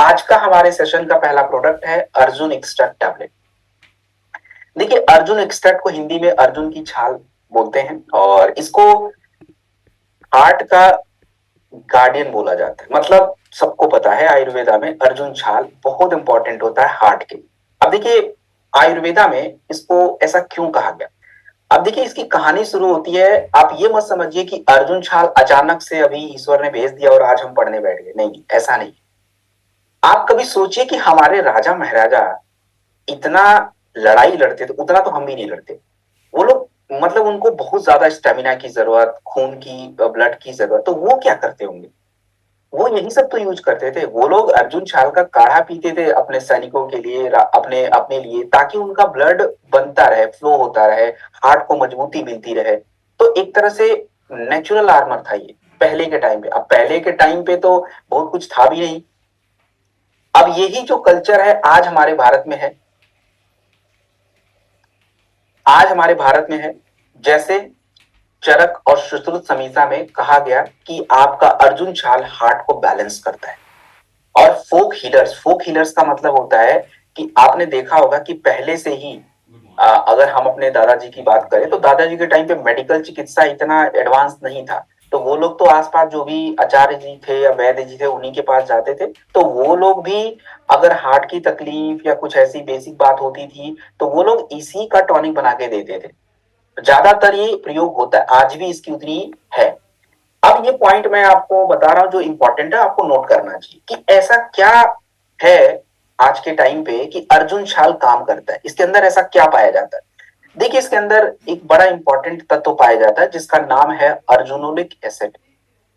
आज का हमारे सेशन का पहला प्रोडक्ट है अर्जुन एक्सट्रैक्ट टैबलेट। देखिए, अर्जुन एक्सट्रैक्ट को हिंदी में अर्जुन की छाल बोलते हैं और इसको हार्ट का गार्डियन बोला जाता है। मतलब सबको पता है आयुर्वेदा में अर्जुन छाल बहुत इंपॉर्टेंट होता है हार्ट के। अब देखिए, आयुर्वेदा में इसको ऐसा क्यों कहा गया। अब देखिए, इसकी कहानी शुरू होती है। आप ये मत समझिए कि अर्जुन छाल अचानक से अभी ईश्वर ने भेज दिया और आज हम पढ़ने बैठ गए, नहीं, ऐसा नहीं। आप कभी सोचिए कि हमारे राजा महाराजा इतना लड़ाई लड़ते थे, उतना तो हम भी नहीं लड़ते। वो लोग, मतलब उनको बहुत ज्यादा स्टेमिना की जरूरत, खून की, ब्लड की जरूरत, तो वो क्या करते होंगे। वो यही सब तो यूज करते थे। वो लोग अर्जुन छाल का काढ़ा पीते थे अपने सैनिकों के लिए, अपने अपने लिए, ताकि उनका ब्लड बनता रहे, फ्लो होता रहे, हार्ट को मजबूती मिलती रहे। तो एक तरह से नेचुरल आर्मर था ये पहले के टाइम पे। अब पहले के टाइम पे तो बहुत कुछ था भी नहीं। अब यही जो कल्चर है आज हमारे भारत में है, आज हमारे भारत में है। जैसे चरक और सुश्रुत संहिता में कहा गया कि आपका अर्जुन छाल हार्ट को बैलेंस करता है। और फोक हीलर्स का मतलब होता है कि आपने देखा होगा कि पहले से ही अगर हम अपने दादाजी की बात करें तो दादाजी के टाइम पे मेडिकल चिकित्सा इतना एडवांस नहीं था। तो वो लोग तो आसपास जो भी आचार्य जी थे या वैद्य जी थे उन्हीं के पास जाते थे। तो वो लोग भी अगर हार्ट की तकलीफ या कुछ ऐसी बेसिक बात होती थी तो वो लोग इसी का टॉनिक बना के देते थे। ज्यादातर ये प्रयोग होता है, आज भी इसकी उतनी है। अब ये पॉइंट मैं आपको बता रहा हूं जो इंपॉर्टेंट है, आपको नोट करना चाहिए कि ऐसा क्या है आज के टाइम पे कि अर्जुन छाल काम करता है। इसके अंदर ऐसा क्या पाया जाता है। देखिए, इसके अंदर एक बड़ा इंपॉर्टेंट तत्व पाया जाता है जिसका नाम है अर्जुनोलिक एसिड।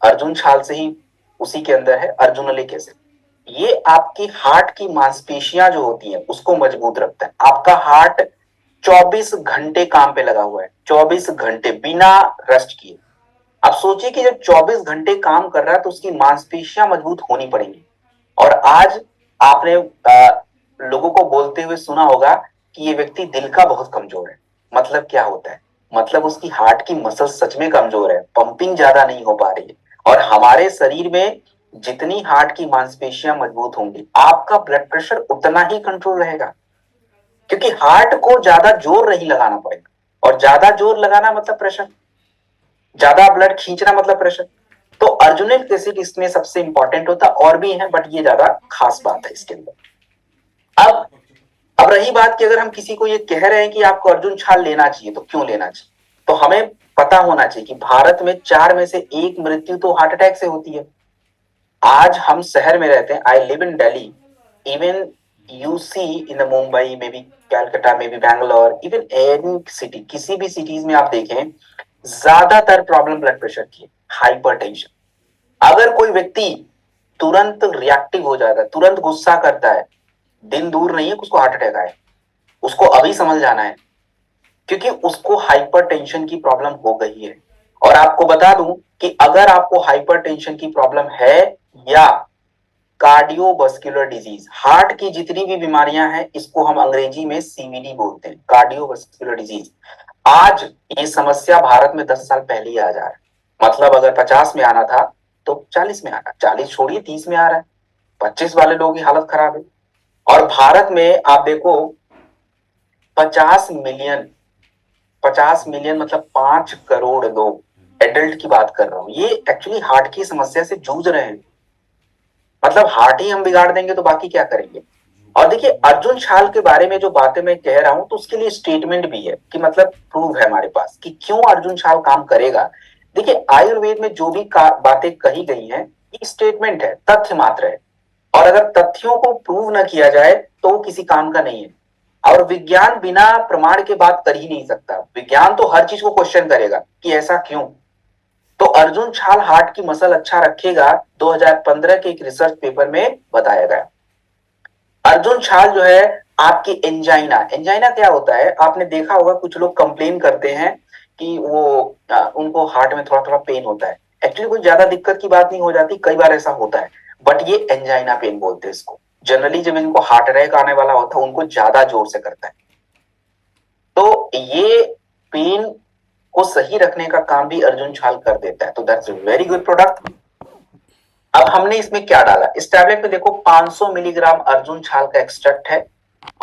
अर्जुन छाल से ही उसी के अंदर है अर्जुनोलिक एसिड। ये आपकी हार्ट की मांसपेशियां जो होती हैं उसको मजबूत रखता है। आपका हार्ट 24 घंटे काम पे लगा हुआ है, 24 घंटे बिना रेस्ट किए। अब सोचिए कि जब 24 घंटे काम कर रहा है तो उसकी मांसपेशियां मजबूत होनी पड़ेंगी। और आज आपने लोगों को बोलते हुए सुना होगा कि ये व्यक्ति दिल का बहुत कमजोर है। मतलब क्या होता है, मतलब उसकी हार्ट की मसल सच में कमजोर है, पंपिंग ज्यादा नहीं हो पा रही है। और हमारे शरीर में जितनी हार्ट की मांसपेशियां मजबूत होंगी आपका ब्लड प्रेशर उतना ही कंट्रोल रहेगा, क्योंकि हार्ट को ज्यादा जोर नहीं लगाना पड़ेगा। और ज्यादा जोर लगाना मतलब प्रेशर, ज्यादा ब्लड खींचना मतलब प्रेशर। तो अर्जुनिक एसिड इसमें सबसे इंपॉर्टेंट होता है, और भी है बट ये ज्यादा खास बात है इसके अंदर। अब अब रही बात कि अगर हम किसी को ये कह रहे हैं कि आपको अर्जुन छाल लेना चाहिए तो क्यों लेना चाहिए, तो हमें पता होना चाहिए कि भारत में 4 में से 1 मृत्यु तो हार्ट अटैक से होती है। आज हम शहर में रहते हैं, I live in Delhi, even you see in the Mumbai में भी, कैलकाटा में भी, बैंगलोर, इवन एनी सिटी, किसी भी सिटीज में आप देखें ज्यादातर प्रॉब्लम ब्लड प्रेशर की है, हाइपरटेंशन। अगर कोई व्यक्ति तुरंत रिएक्टिव हो जाता है, तुरंत गुस्सा करता है, दिन दूर नहीं है कि उसको हार्ट अटैक आए। उसको अभी समझ जाना है, क्योंकि उसको हाइपरटेंशन की प्रॉब्लम हो गई है। और आपको बता दूं कि अगर आपको हाइपरटेंशन की प्रॉब्लम है या कार्डियोवास्कुलर डिजीज, हार्ट की जितनी भी बीमारियां हैं इसको हम अंग्रेजी में सीवीडी बोलते हैं, कार्डियोवास्कुलर डिजीज। आज ये समस्या भारत में 10 साल पहले ही आ जा रहा है। मतलब अगर 50 में आना था तो 40 में आ रहा है, 40 छोड़िए 30 में आ रहा है। 25 वाले लोगों की हालत खराब है। और भारत में आप देखो 50 मिलियन, 50 मिलियन मतलब 5 करोड़ लोग, एडल्ट की बात कर रहा हूं, ये एक्चुअली हार्ट की समस्या से जूझ रहे हैं। मतलब हार्ट ही हम बिगाड़ देंगे तो बाकी क्या करेंगे। और देखिए, अर्जुन छाल के बारे में जो बातें मैं कह रहा हूं तो उसके लिए स्टेटमेंट भी है कि मतलब प्रूव है हमारे पास कि क्यों अर्जुन छाल काम करेगा। देखिए, आयुर्वेद में जो भी बातें कही गई हैं ये स्टेटमेंट है, तथ्य मात्र है। और अगर तथ्यों को प्रूव ना किया जाए तो वो किसी काम का नहीं है। और विज्ञान बिना प्रमाण के बात कर ही नहीं सकता। विज्ञान तो हर चीज को क्वेश्चन करेगा कि ऐसा क्यों। तो अर्जुन छाल हार्ट की मसल अच्छा रखेगा, 2015 के एक रिसर्च पेपर में बताया गया। अर्जुन छाल जो है आपकी एंजाइना, एंजाइना क्या होता है आपने देखा होगा, कुछ लोग कंप्लेन करते हैं कि वो उनको हार्ट में थोड़ा थोड़ा पेन होता है। एक्चुअली कोई ज्यादा दिक्कत की बात नहीं हो जाती, कई बार ऐसा होता है, बट ये एंजाइना पेन बोलते हैं इसको। जनरली जब इनको हार्ट अटैक आने वाला होता है उनको ज्यादा जोर से करता है। तो ये पेन को सही रखने का काम भी अर्जुन छाल कर देता है। तो दैट्स वेरी गुड प्रोडक्ट। अब हमने इसमें क्या डाला, इस टैबलेट में देखो 500 मिलीग्राम अर्जुन छाल का एक्सट्रैक्ट है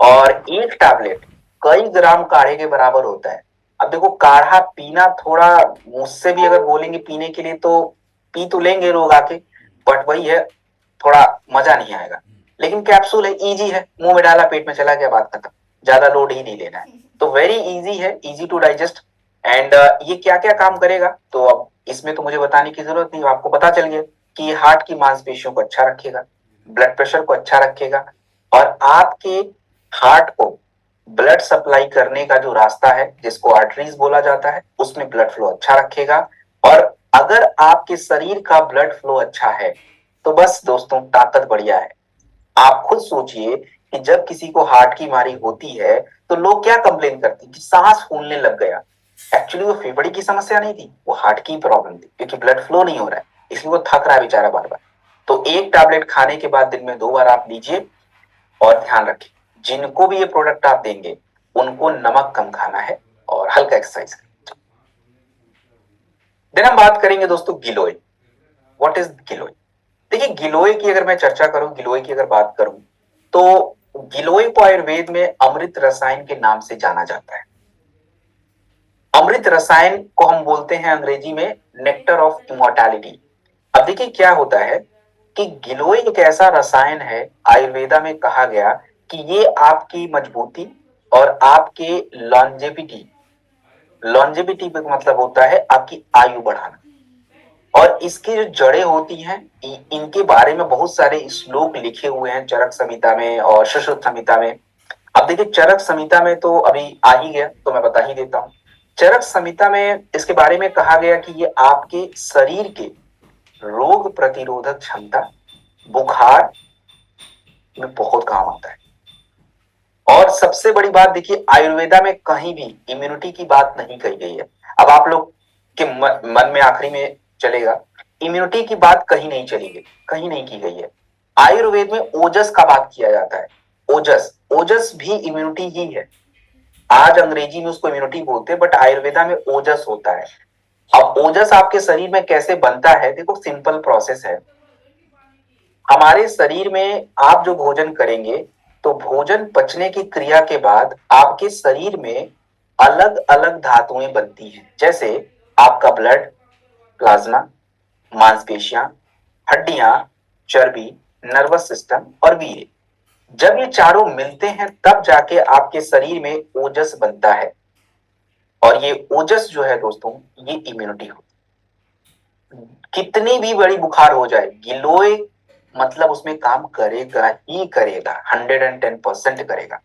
और एक टैबलेट कई ग्राम काढ़े के बराबर होता है। अब देखो काढ़ा पीना थोड़ा, मुझसे भी अगर बोलेंगे पीने के लिए तो पी तो लेंगे लोग आके, बट वही है, थोड़ा मजा नहीं आएगा। लेकिन कैप्सूल है, इजी है, मुंह में डाला पेट में चला गया, बात खत्म, ज्यादा लोड ही नहीं लेना है। तो वेरी इजी है, इजी टू डाइजेस्ट। एंड ये क्या क्या काम करेगा तो अब इसमें तो मुझे बताने की जरूरत नहीं, आपको पता चल गया कि ये हार्ट की मांसपेशियों को अच्छा रखेगा, ब्लड प्रेशर को अच्छा रखेगा, और आपके हार्ट को ब्लड सप्लाई करने का जो रास्ता है जिसको आर्टरीज बोला जाता है उसमें ब्लड फ्लो अच्छा रखेगा। और अगर आपके शरीर का ब्लड फ्लो अच्छा है तो बस दोस्तों ताकत बढ़िया है। आप खुद सोचिए कि जब किसी को हार्ट की बीमारी होती है तो लोग क्या कंप्लेन करते हैं कि सांस फूलने लग गया। एक्चुअली वो फेफड़े की समस्या नहीं थी, वो हार्ट की प्रॉब्लम थी, क्योंकि ब्लड फ्लो नहीं हो रहा है, इसलिए वो थक रहा है बेचारा बार बार। तो एक टैबलेट खाने के बाद दिन में 2 बार आप लीजिए, और ध्यान रखें जिनको भी ये प्रोडक्ट आप देंगे उनको नमक कम खाना है और हल्का एक्सरसाइज करना। देन हम बात करेंगे दोस्तों गिलोय। व्हाट इज गिलोय? देखिए गिलोय की अगर मैं चर्चा करूं, गिलोय की अगर बात करूं तो गिलोय को आयुर्वेद में अमृत रसायन के नाम से जाना जाता है। अमृत रसायन को हम बोलते हैं अंग्रेजी में नेक्टर ऑफ इमोर्टैलिटी। अब देखिए क्या होता है कि गिलोय एक ऐसा रसायन है, आयुर्वेदा में कहा गया कि ये आपकी मजबूती और आपके लॉन्जेविटी, लॉन्जेविटी का मतलब होता है आपकी आयु बढ़ाना। और इसकी जो जड़ें होती हैं इनके बारे में बहुत सारे श्लोक लिखे हुए हैं चरक संहिता में और सुश्रुत संहिता में। अब देखिए चरक संहिता में तो अभी आ ही गया तो मैं बता ही देता हूँ। चरक संहिता में इसके बारे में कहा गया कि ये आपके शरीर के रोग प्रतिरोधक क्षमता, बुखार में बहुत काम आता है। और सबसे बड़ी बात देखिए आयुर्वेदा में कहीं भी इम्यूनिटी की बात नहीं कही गई है। अब आप लोग के मन में आखिरी में चलेगा, इम्यूनिटी की बात कहीं नहीं चली गई, कहीं नहीं की गई है। आयुर्वेद में ओजस का बात किया जाता है। ओजस, ओजस भी इम्यूनिटी ही है। आज अंग्रेजी में उसको इम्यूनिटी बोलते हैं बट आयुर्वेदा में ओजस होता है। अब ओजस आपके शरीर में कैसे बनता है, देखो सिंपल प्रोसेस है। हमारे शरीर में आप जो भोजन करेंगे तो भोजन पचने की क्रिया के बाद आपके शरीर में अलग अलग धातुएं बनती हैं, जैसे आपका ब्लड, प्लाज्मा, मांसपेशियां, हड्डियां, चर्बी, नर्वस सिस्टम और वीर्य। जब ये चारों मिलते हैं तब जाके आपके शरीर में ओजस बनता है। और ये ओजस जो है दोस्तों ये इम्यूनिटी होती है। कितनी भी बड़ी बुखार हो जाए गिलोय मतलब उसमें काम करेगा ही करेगा, 110% करेगा।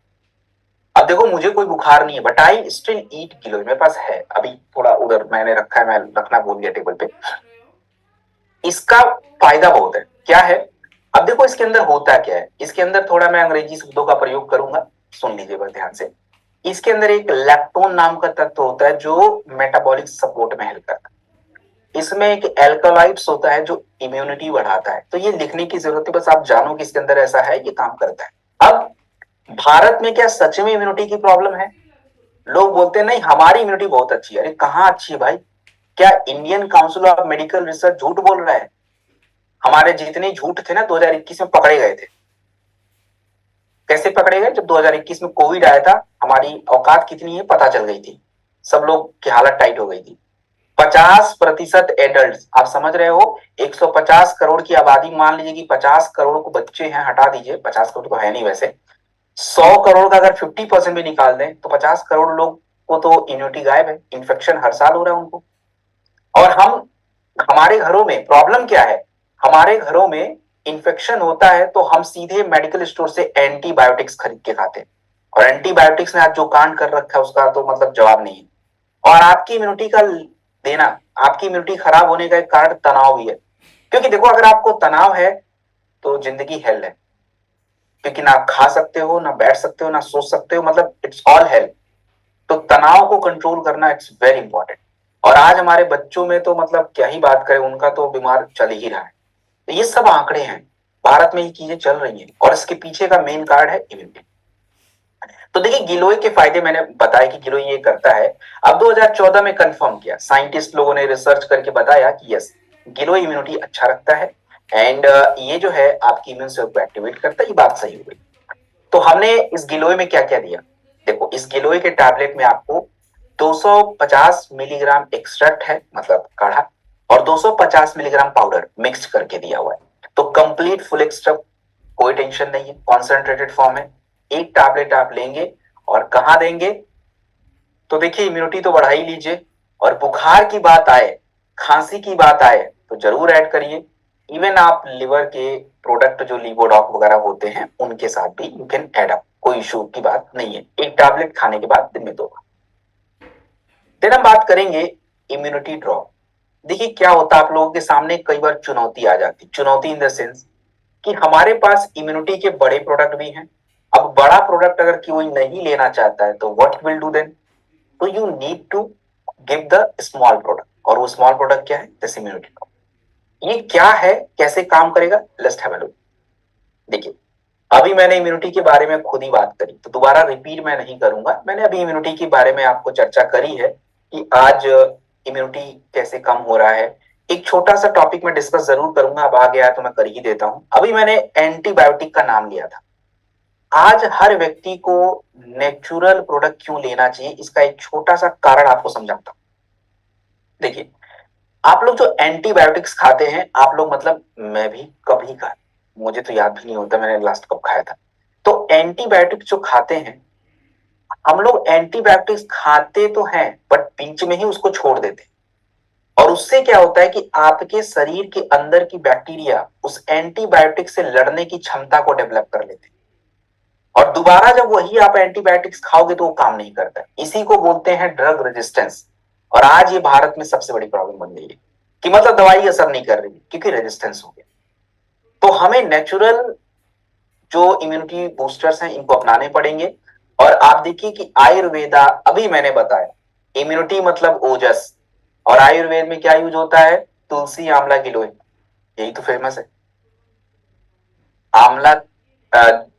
अब देखो मुझे कोई बुखार नहीं है बट आई स्टिल ईट गिलोय, मेरे पास है, अभी थोड़ा उधर मैंने रखा है, मैं रखना भूल गया टेबल पे। इसका फायदा बहुत है, क्या है? अब देखो इसके अंदर होता क्या है, इसके अंदर थोड़ा मैं अंग्रेजी शब्दों का प्रयोग करूंगा, सुन लीजिए बस ध्यान से। इसके अंदर एक लैक्टोन नाम का तत्व होता है जो मेटाबॉलिक सपोर्ट में हेल्प करता है। इसमें एक एल्कलाइड्स होता है जो इम्यूनिटी बढ़ाता है। तो ये लिखने की जरूरत है, बस आप जानो कि इसके अंदर ऐसा है, ये काम करता है। अब भारत में क्या सच में इम्यूनिटी की प्रॉब्लम है? लोग बोलते हैं नहीं हमारी इम्यूनिटी बहुत अच्छी है। अरे कहाँ अच्छी है भाई? क्या Indian council of medical research झूठ बोल रहा है? हमारे जितने झूठ थे ना 2021 में पकड़े गए थे। कैसे पकड़े गए? जब 2021 में कोविड आया था, हमारी औकात कितनी है पता चल गई थी, सब लोग की हालत टाइट हो गई थी। 50% एडल्ट, आप समझ रहे हो 150 करोड़ की आबादी, मान लीजिए कि 50 करोड़ को बच्चे हैं, हटा दीजिए 50 करोड़ तो है नहीं वैसे, 100 करोड़ का अगर 50% भी निकाल दें तो 50 करोड़ लोग को तो इम्यूनिटी गायब है, इन्फेक्शन हर साल हो रहा है उनको। और हम, हमारे घरों में प्रॉब्लम क्या है, हमारे घरों में इन्फेक्शन होता है तो हम सीधे मेडिकल स्टोर से एंटीबायोटिक्स खरीद के खाते हैं। और एंटीबायोटिक्स ने आज जो कांड कर रखा है उसका तो मतलब जवाब नहीं है। और आपकी इम्यूनिटी का देना, आपकी इम्यूनिटी खराब होने का एक कारण तनाव भी है। क्योंकि देखो अगर आपको तनाव है तो जिंदगी हेल है, क्योंकि ना आप खा सकते हो, ना बैठ सकते हो, ना सोच सकते हो, मतलब इट्स ऑल हेल। तो तनाव को कंट्रोल करना इट्स वेरी इंपॉर्टेंट। और आज हमारे बच्चों में तो मतलब क्या ही बात करें, उनका तो बीमार चल ही रहा है। तो ये सब आंकड़े हैं, भारत में ये चीजें चल रही हैं और इसके पीछे का मेन कारण है इम्यूनिटी। तो देखिए गिलोय के फायदे मैंने बताया कि गिलोय ये करता है। अब 2014 में कंफर्म किया, साइंटिस्ट लोगों ने रिसर्च करके बताया कि यस गिलोय इम्यूनिटी अच्छा रखता है, एंड ये जो है आपकी इम्यून सेल को एक्टिवेट करता है। ये बात सही हुई। तो हमने इस गिलोय में क्या क्या दिया? देखो, इस गिलोय के टैबलेट में आपको 250 मिलीग्राम एक्सट्रैक्ट है, मतलब काढ़ा, और 250 मिलीग्राम पाउडर मिक्स करके दिया हुआ है। तो कंप्लीट फुल एक्सट्रैक्ट, कोई टेंशन नहीं है, कॉन्सेंट्रेटेड फॉर्म है। एक टैबलेट आप लेंगे और कहां देंगे? तो देखिए, इम्यूनिटी तो बढ़ा ही लीजिए, और बुखार की बात आए, खांसी की बात आए तो जरूर ऐड करिए। इवन आप लिवर के प्रोडक्ट जो लीवोडॉक वगैरह होते हैं उनके साथ भी यू कैन ऐड अप, कोई इशू की बात नहीं है। एक टैबलेट खाने के बाद दिन में 2 बार। देन हम बात करेंगे इम्यूनिटी ड्रॉप। देखिए क्या होता है, आप लोगों के सामने कई बार चुनौती आ जाती, चुनौती इन द सेंस कि हमारे पास इम्यूनिटी के बड़े प्रोडक्ट भी हैं। अब बड़ा प्रोडक्ट अगर कोई नहीं लेना चाहता है तो व्हाट विल डू देन? तो you need to give the small product, और वो स्मॉल प्रोडक्ट क्या है? This immunity drop. ये क्या है, कैसे काम करेगा? Let's have a look. देखिए, अभी मैंने इम्यूनिटी के बारे में खुद ही बात करी, तो दोबारा रिपीट मैं नहीं करूंगा। मैंने अभी इम्यूनिटी के बारे में आपको चर्चा करी है कि आज इम्यूनिटी कैसे कम हो रहा है। एक छोटा सा टॉपिक मैं डिस्कस जरूर करूंगा, अब आ गया तो मैं कर ही देता हूं। अभी मैंने एंटीबायोटिक का नाम लिया था। आज हर व्यक्ति को नेचुरल प्रोडक्ट क्यों लेना चाहिए, इसका एक छोटा सा कारण आपको समझाता हूं। देखिए, आप लोग जो एंटीबायोटिक्स खाते हैं, आप लोग मतलब मैं भी कभी खा, मुझे तो याद भी नहीं होता मैंने लास्ट कब खाया था। तो एंटीबायोटिक जो खाते हैं, हम लोग एंटीबायोटिक्स खाते तो हैं बट बीच में ही उसको छोड़ देते हैं। और उससे क्या होता है कि आपके शरीर के अंदर की बैक्टीरिया उस एंटीबायोटिक से लड़ने की क्षमता को डेवलप कर लेते हैं, और दोबारा जब वही आप एंटीबायोटिक्स खाओगे तो वो काम नहीं करता। इसी को बोलते हैं ड्रग रेजिस्टेंस। और आज ये भारत में सबसे बड़ी प्रॉब्लम बन गई है कि मतलब दवाई असर नहीं कर रही क्योंकि रेजिस्टेंस हो गया। तो हमें नेचुरल जो इम्यूनिटी बूस्टर्स हैं इनको अपनाने पड़ेंगे। और आप देखिए कि आयुर्वेदा, अभी मैंने बताया इम्यूनिटी मतलब ओजस, और आयुर्वेद में क्या यूज होता है? तुलसी, आंवला, गिलोय, यही तो फेमस है। आंवला,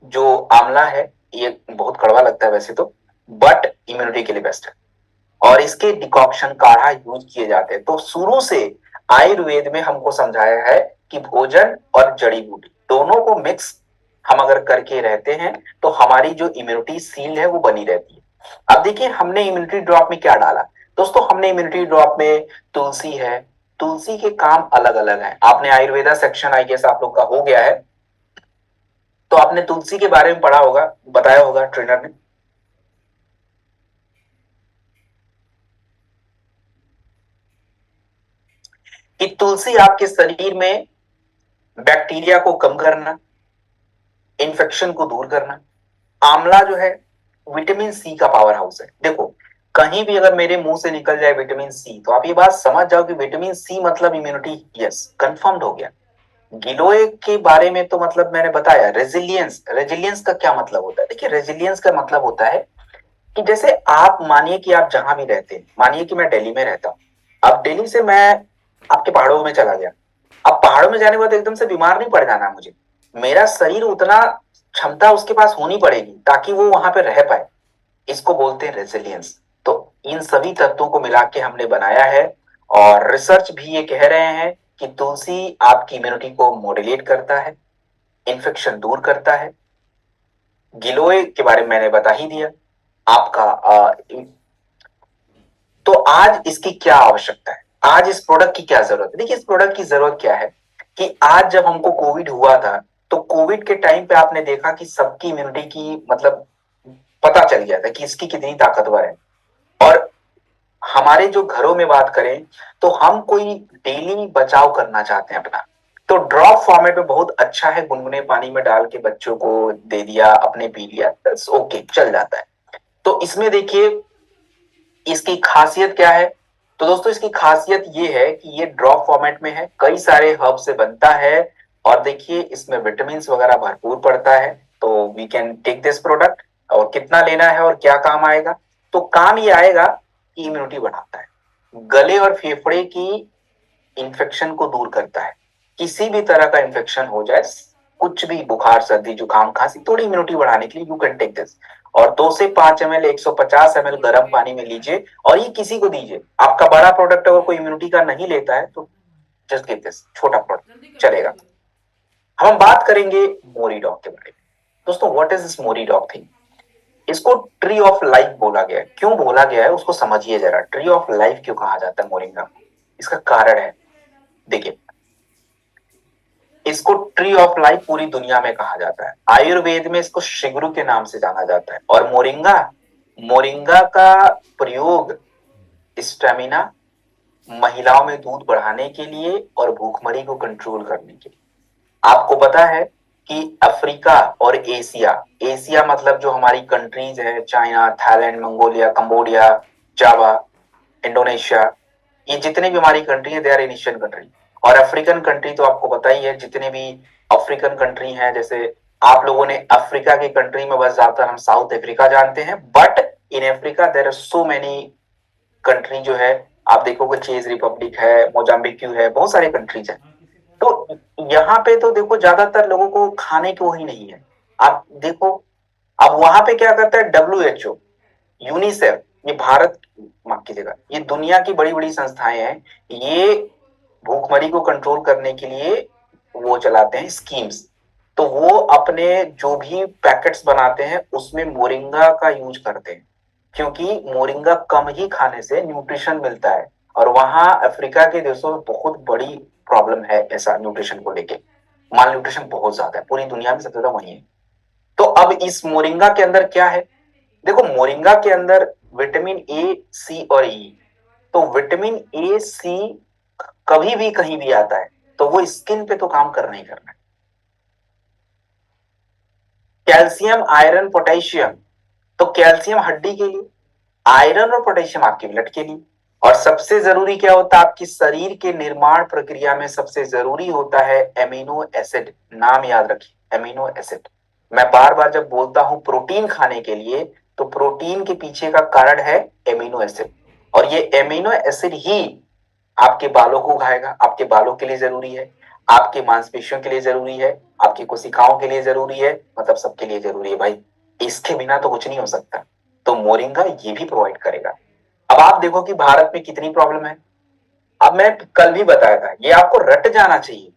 जो आंवला है ये बहुत कड़वा लगता है वैसे तो, बट इम्यूनिटी के लिए बेस्ट है। और इसके डिकॉक्शन, काढ़ा यूज किए जाते हैं। तो शुरू से आयुर्वेद में हमको समझाया है कि भोजन और जड़ी बूटी दोनों को मिक्स हम अगर करके रहते हैं तो हमारी जो इम्यूनिटी सील है वो बनी रहती है। अब देखिए, हमने इम्यूनिटी ड्रॉप में क्या डाला? दोस्तों, हमने इम्यूनिटी ड्रॉप में तुलसी है। तुलसी के काम अलग अलग हैं। आपने आयुर्वेदा सेक्शन आई गेस आप लोग का हो गया है, तो आपने तुलसी के बारे में पढ़ा होगा, बताया होगा ट्रेनर ने कि तुलसी आपके शरीर में बैक्टीरिया को कम करना, इन्फेक्शन को दूर करना। आंवला जो है विटामिन सी का पावर हाउस है। देखो, कहीं भी अगर मेरे मुंह से निकल जाए विटामिन सी, तो आप ये बात समझ जाओ कि विटामिन सी मतलब इम्यूनिटी, यस कंफर्म्ड हो गया। गिलोय के बारे में तो मतलब मैंने बताया रेजिलियंस। रेजिलियंस का क्या मतलब होता है? देखिए, रेजिलियंस का मतलब होता है कि जैसे आप मानिए कि आप जहां भी रहते हैं, मानिए कि मैं दिल्ली में रहता हूँ, अब दिल्ली से मैं आपके पहाड़ों में चला गया। अब पहाड़ों में जाने के बाद एकदम से बीमार नहीं पड़ जाना मुझे, मेरा शरीर उतना क्षमता उसके पास होनी पड़ेगी ताकि वो वहां पे रह पाए। इसको बोलते हैं रेजिलियंस। तो इन सभी तत्वों को मिला के हमने बनाया है, और रिसर्च भी ये कह रहे हैं कि तुलसी आपकी इम्यूनिटी को मॉड्यूलेट करता है, इन्फेक्शन दूर करता है। गिलोय के बारे में मैंने बता ही दिया आपका। तो आज इसकी क्या आवश्यकता है, आज इस प्रोडक्ट की क्या जरूरत है? देखिए, इस प्रोडक्ट की जरूरत क्या है कि आज जब हमको कोविड हुआ था, तो कोविड के टाइम पे आपने देखा कि सबकी इम्यूनिटी की मतलब पता चल गया था कि इसकी कितनी ताकतवर है। और हमारे जो घरों में बात करें, तो हम कोई डेली बचाव करना चाहते हैं अपना, तो ड्रॉप फॉर्मेट में बहुत अच्छा है। गुनगुने पानी में डाल के बच्चों को दे दिया, अपने पी लिया, ओके चल जाता है। तो इसमें देखिए इसकी खासियत क्या है? तो दोस्तों, इसकी खासियत ये है कि ये ड्रॉप फॉर्मेट में है, कई सारे हर्ब से बनता है, और देखिए इसमें विटामिन वगैरह भरपूर पड़ता है। तो we can take this product. और कितना लेना है और क्या काम आएगा? तो काम ये आएगा कि इम्यूनिटी बढ़ाता है, गले और फेफड़े की इंफेक्शन को दूर करता है। किसी भी तरह का इंफेक्शन हो जाए, कुछ भी, बुखार, सर्दी, जुकाम, खांसी, थोड़ी इम्यूनिटी बढ़ाने के लिए यू कैन टेक दिस। और 2 से 5 ml, 150 ml गर्म पानी में लीजिए, और ये किसी को दीजिए। आपका बड़ा प्रोडक्ट अगर कोई इम्यूनिटी का नहीं लेता है तो जस्ट गिव दिस, छोटा प्रोडक्ट चलेगा। हम बात करेंगे मोरी डॉग के बारे में। दोस्तों what is this Mori dog thing? इसको ट्री ऑफ लाइफ बोला गया है। क्यों बोला गया है उसको समझिए जरा। ट्री ऑफ लाइफ क्यों कहा जाता है मोरिंगा को? इसका कारण है, देखिए, इसको ट्री ऑफ लाइफ पूरी दुनिया में कहा जाता है। आयुर्वेद में इसको शिगरू के नाम से जाना जाता है। और मोरिंगा, मोरिंगा का प्रयोग स्टेमिना, महिलाओं में दूध बढ़ाने के लिए और भूखमरी को कंट्रोल करने के लिए। आपको पता है कि अफ्रीका और एशिया, एशिया मतलब जो हमारी कंट्रीज है, चाइना, थाईलैंड, मंगोलिया, कंबोडिया, जावा, इंडोनेशिया, ये जितने भी हमारी कंट्री है दे आर एशियन कंट्री। और अफ्रीकन कंट्री तो आपको पता ही है, जितने भी अफ्रीकन कंट्री हैं, जैसे आप लोगों ने अफ्रीका की कंट्री में बस ज्यादातर हम साउथ अफ्रीका जानते हैं, but in Africa there are so many country जो है, आप देखोगे चेज रिपब्लिक है, मोजाम्बिक्यू है, बहुत सारे कंट्रीज हैं। तो यहाँ पे तो देखो ज्यादातर लोगों को खाने को ही नहीं है। आप देखो, अब वहां पे क्या करता है WHO, यूनिसेफ, ये भारत, माफ कीजिएगा, ये दुनिया की बड़ी बड़ी संस्थाएं हैं, ये भूखमरी को कंट्रोल करने के लिए वो चलाते हैं स्कीम्स। तो वो अपने जो भी पैकेट्स बनाते हैं उसमें मोरिंगा का यूज करते हैं, क्योंकि मोरिंगा कम ही खाने से न्यूट्रिशन मिलता है। और वहां अफ्रीका के देशों में बहुत बड़ी प्रॉब्लम है ऐसा न्यूट्रिशन को लेके। माल न्यूट्रिशन बहुत ज्यादा है, पूरी दुनिया में सबसे ज्यादा वही है। तो अब इस मोरिंगा के अंदर क्या है? देखो, मोरिंगा के अंदर विटामिन A, C और E। तो विटामिन A, C कभी भी कहीं भी आता है तो वो स्किन पे तो काम करना ही करना है। कैल्शियम, आयरन, पोटेशियम, तो कैल्शियम हड्डी के लिए, आयरन और पोटेशियम आपके ब्लड के लिए। और सबसे जरूरी क्या होता है आपकी शरीर के निर्माण प्रक्रिया में? सबसे जरूरी होता है एमिनो एसिड। नाम याद रखिए, एमिनो एसिड। मैं बार बार जब बोलता हूं प्रोटीन खाने के लिए, तो प्रोटीन के पीछे का कारण है एमिनो एसिड। और ये एमिनो एसिड ही आपके बालों को उगाएगा। आपके बालों के लिए जरूरी है, आपके मांसपेशियों के लिए जरूरी है, आपकी कोशिकाओं के लिए जरूरी है, मतलब सबके लिए जरूरी है भाई। इसके बिना तो कुछ नहीं हो सकता। तो मोरिंगा ये भी प्रोवाइड करेगा। अब आप देखो कि भारत में कितनी प्रॉब्लम है। अब मैं कल भी बताया था, ये आपको रट जाना चाहिए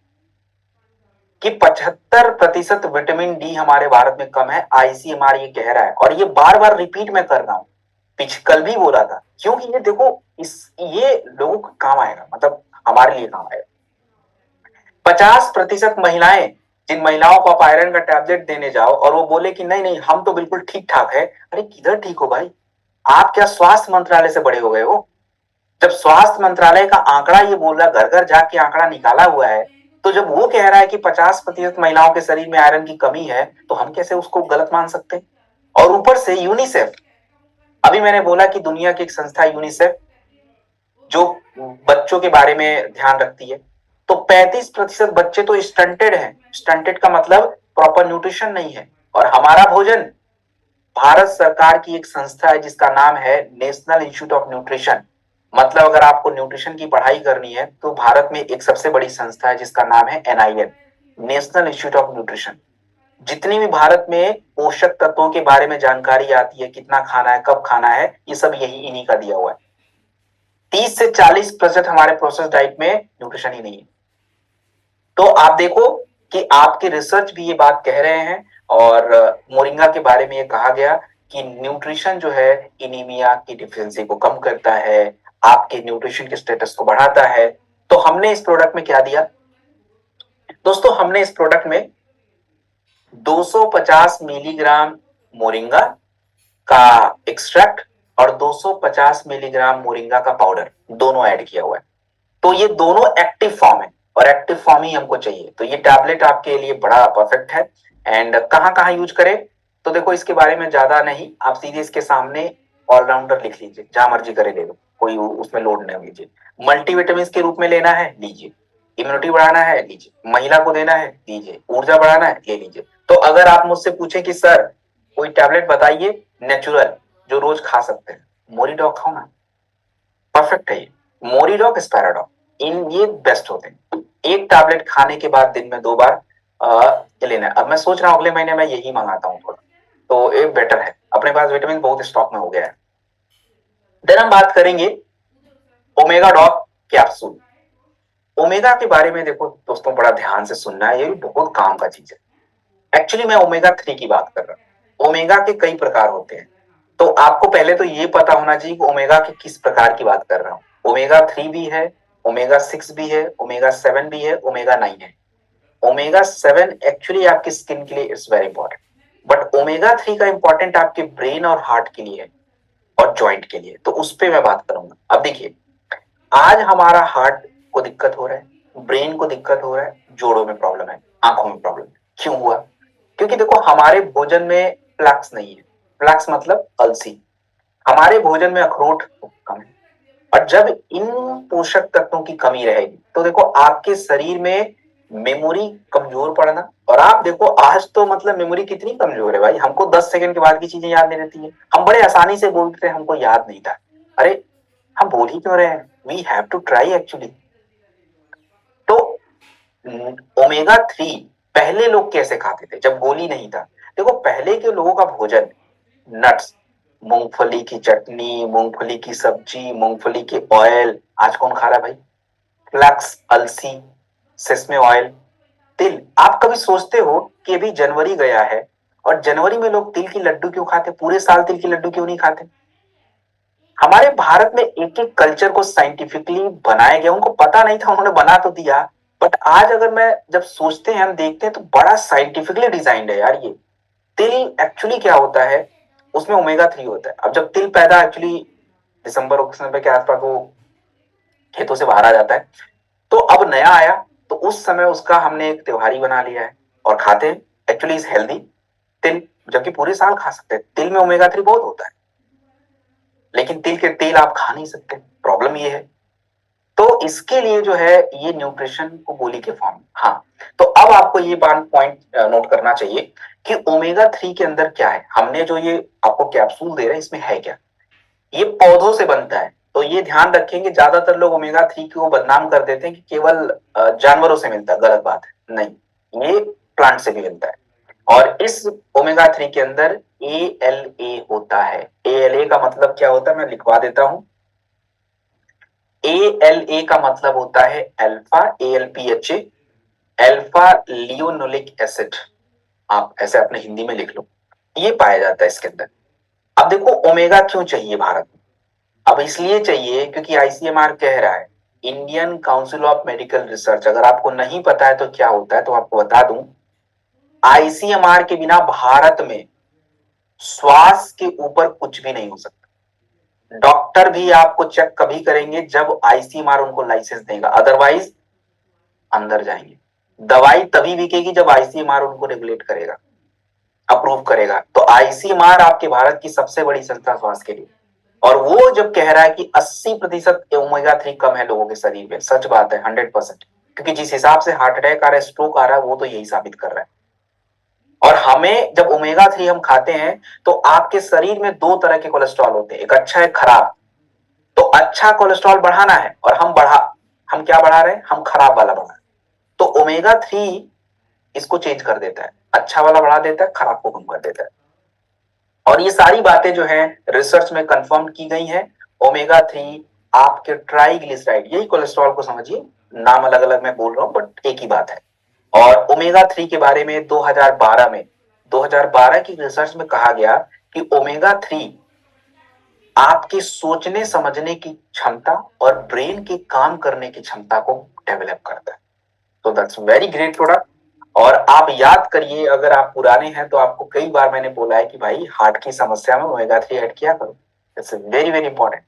कि 75% विटामिन डी हमारे भारत में कम है। ICMR ये कह रहा है, और ये बार बार रिपीट मैं कर रहा हूं, कल भी बोला था, क्योंकि ये देखो, इस ये लोगों को काम आएगा, मतलब हमारे लिए काम आएगा। 50% महिलाएं, जिन महिलाओं को आप आयरन का टैबलेट देने जाओ और वो बोले कि नहीं नहीं हम तो बिल्कुल ठीक ठाक है, अरे किधर ठीक हो भाई? आप क्या स्वास्थ्य मंत्रालय से बड़े हो गए हो? जब स्वास्थ्य मंत्रालय का आंकड़ा ये बोल रहा है, घर घर जाके आंकड़ा निकाला हुआ है, तो जब वो कह रहा है कि 50% महिलाओं के शरीर में आयरन की कमी है, तो हम कैसे उसको गलत मान सकते हैं? और ऊपर से यूनिसेफ, अभी मैंने बोला कि दुनिया की एक संस्था यूनिसेफ जो बच्चों के बारे में ध्यान रखती है, तो 35% बच्चे तो स्टंटेड हैं। स्टंटेड का मतलब प्रॉपर न्यूट्रिशन नहीं है। और हमारा भोजन, भारत सरकार की एक संस्था है जिसका नाम है नेशनल इंस्टीट्यूट ऑफ न्यूट्रिशन। मतलब अगर आपको न्यूट्रिशन की पढ़ाई करनी है तो भारत में एक सबसे बड़ी संस्था है जिसका नाम है NIN, national institute of nutrition. जितनी भी भारत में पोषक तत्वों के बारे में जानकारी आती है, कितना खाना है, कब खाना है, ये सब यही इन्हीं का दिया हुआ है। 30 से 40% हमारे प्रोसेस डाइट में न्यूट्रिशन ही नहीं है। तो आप देखो कि आपके रिसर्च भी ये बात कह रहे हैं। और मोरिंगा के बारे में ये कहा गया कि न्यूट्रिशन जो है इनीमिया की डिफिशियंसी को कम करता है, आपके न्यूट्रिशन के स्टेटस को बढ़ाता है। तो हमने इस प्रोडक्ट में क्या दिया दोस्तों? हमने इस प्रोडक्ट में 250 मिलीग्राम मोरिंगा का एक्सट्रैक्ट और 250 मिलीग्राम मोरिंगा का पाउडर दोनों ऐड किया हुआ है। तो ये दोनों एक्टिव फॉर्म है, और एक्टिव फॉर्म ही हमको चाहिए। तो ये टैबलेट आपके लिए बड़ा परफेक्ट है। एंड कहाँ कहाँ यूज करें? तो देखो, इसके बारे में ज्यादा नहीं, आप सीधे इसके सामने ऑलराउंडर लिख लीजिए, जहां मर्जी करे ले लो, कोई उसमें लोड नहीं लीजिए। मल्टीविटामिन के रूप में लेना है लीजिए, इम्यूनिटी बढ़ाना है लीजिए, महिला को देना है लीजिए, ऊर्जा बढ़ाना है ले लीजिए। तो अगर आप मुझसे पूछें कि सर कोई टैबलेट बताइए नेचुरल जो रोज खा सकते हैं, मोरीडॉक खाओ ना, परफेक्ट है ये। मोरीडॉक, स्पैराडॉक, इन ये बेस्ट होते हैं। एक टैबलेट खाने के बाद दिन में 2 बार ये लेना है। अब मैं सोच रहा हूँ अगले महीने मैं यही मंगाता हूँ थोड़ा, तो ये बेटर है। अपने पास विटामिन बहुत स्टॉक में हो गया है। देन हम बात करेंगे ओमेगा डॉक कैप्सूल। ओमेगा के बारे में देखो दोस्तों, बड़ा ध्यान से सुनना है, ये भी बहुत काम का चीज है। एक्चुअली मैं ओमेगा 3 की बात कर रहा हूँ। ओमेगा के कई प्रकार होते हैं, तो आपको पहले तो ये पता होना चाहिए कि ओमेगा के किस प्रकार की बात कर रहा हूँ। ओमेगा 3 भी है, ओमेगा 6 भी है, ओमेगा 7 भी है, ओमेगा 9 है। ओमेगा 7 एक्चुअली आपकी स्किन के लिए it's very important, but omega 3 का इंपॉर्टेंट आपके ब्रेन और हार्ट के लिए है और जॉइंट के लिए, तो उस पर मैं बात करूंगा। अब देखिए, आज हमारा हार्ट को दिक्कत हो रहा है, ब्रेन को दिक्कत हो रहा है, जोड़ों में प्रॉब्लम है, आंखों में प्रॉब्लम है। क्यों हुआ? क्योंकि देखो हमारे भोजन में फ्लैक्स नहीं है। फ्लैक्स मतलब अलसी। हमारे भोजन में अखरोट कम है, और जब इन पोषक तत्वों की कमी रहेगी तो देखो आपके शरीर में मेमोरी कमजोर पड़ना। और आप देखो आज तो मतलब मेमोरी कितनी कमजोर है भाई, हमको 10 सेकंड के बाद की चीजें याद नहीं रहती है। हम बड़े आसानी से बोलते हैं हमको याद नहीं था। अरे हम बोल ही क्यों रहे हैं? We have to try actually. तो ओमेगा 3 पहले लोग कैसे खाते थे जब गोली नहीं था? देखो पहले के लोगों का भोजन नट्स, मूंगफली की चटनी, मूंगफली की सब्जी, मूंगफली के ऑयल। आज कौन खा रहा है भाई? फ्लैक्स, अलसी, सेसमे ऑयल, तिल। आप कभी सोचते हो कि अभी जनवरी गया है और जनवरी में लोग तिल की लड्डू क्यों खाते? पूरे साल तिल की लड्डू क्यों नहीं खाते? हमारे भारत में एक एक कल्चर को साइंटिफिकली बनाया गया, उनको पता नहीं था, उन्होंने बना तो दिया। बट आज अगर मैं जब सोचते हैं, हम देखते हैं तो बड़ा साइंटिफिकली डिजाइंड है यार ये। तिल एक्चुअली क्या होता है, उसमें ओमेगा 3 होता है। अब जब तिल पैदा एक्चुअली दिसंबर उक्संबर के आसपास वो खेतों से बाहर आ जाता है, तो अब नया आया, तो उस समय उसका हमने एक त्योहारी बना लिया है और खाते हैं। एक्चुअली इज हेल्दी तिल, जबकि पूरे साल खा सकते हैं। तिल में ओमेगा 3 बहुत होता है, लेकिन तिल के तेल आप खा नहीं सकते, प्रॉब्लम ये है। तो इसके लिए जो है ये न्यूट्रिशन को गोली के फॉर्म में। हाँ, तो अब आपको ये पॉइंट नोट करना चाहिए कि ओमेगा 3 के अंदर क्या है। हमने जो ये आपको कैप्सूल दे रहे हैं इसमें है क्या? ये पौधों से बनता है, तो ये ध्यान रखेंगे। ज्यादातर लोग ओमेगा 3 को बदनाम कर देते हैं कि केवल जानवरों से मिलता है, गलत बात है। नहीं, ये प्लांट से भी मिलता है। और इस ओमेगा 3 के अंदर ALA होता है। ALA का मतलब क्या होता है मैं लिखवा देता हूं। ALA का मतलब होता है अल्फा, ALPHA, अल्फा लियोनोलिक एसिड। आप ऐसे अपने हिंदी में लिख लो, ये पाया जाता है इसके अंदर। अब देखो ओमेगा क्यों चाहिए भारत में? अब इसलिए चाहिए क्योंकि ICMR कह रहा है, Indian council of medical research. अगर आपको नहीं पता है तो क्या होता है तो आपको बता दूं, ICMR के बिना भारत में श्वास के ऊपर कुछ भी नहीं हो सकता। डॉक्टर भी आपको चेक कभी करेंगे जब ICMR उनको लाइसेंस देगा, अदरवाइज अंदर जाएंगे। दवाई तभी बिकेगी जब ICMR उनको रेगुलेट करेगा, अप्रूव करेगा। तो ICMR आपके भारत की सबसे बड़ी संस्था स्वास्थ्य के लिए। और वो जब कह रहा है कि 80% ओमेगा 3 कम है लोगों के शरीर में, सच बात है 100%। क्योंकि जिस हिसाब से हार्ट अटैक आ रहा है, स्ट्रोक आ रहा है, वो तो यही साबित कर रहा है। और हमें जब ओमेगा 3 हम खाते हैं तो आपके शरीर में दो तरह के कोलेस्ट्रॉल होते हैं, एक अच्छा एक खराब। तो अच्छा कोलेस्ट्रॉल बढ़ाना है और हम क्या बढ़ा रहे हैं? हम खराब वाला बढ़ा रहे हैं। तो ओमेगा 3 इसको चेंज कर देता है, अच्छा वाला बढ़ा देता है, खराब को कम कर देता है। और ये सारी बातें जो है रिसर्च में कंफर्म की गई हैं। ओमेगा 3 आपके ट्राइग्लिसराइड, यही कोलेस्ट्रॉल को समझिए, नाम अलग अलग मैं बोल रहा हूं बट एक ही बात है। और ओमेगा 3 के बारे में 2012 की रिसर्च में कहा गया कि ओमेगा 3 आपकी सोचने समझने की क्षमता और ब्रेन के काम करने की क्षमता को डेवलप करता है। तो दैट्स वेरी ग्रेट प्रोडक्ट। और आप याद करिए, अगर आप पुराने हैं तो आपको कई बार मैंने बोला है कि भाई हार्ट की समस्या में ओमेगा 3 ऐड किया करो। It's very very important.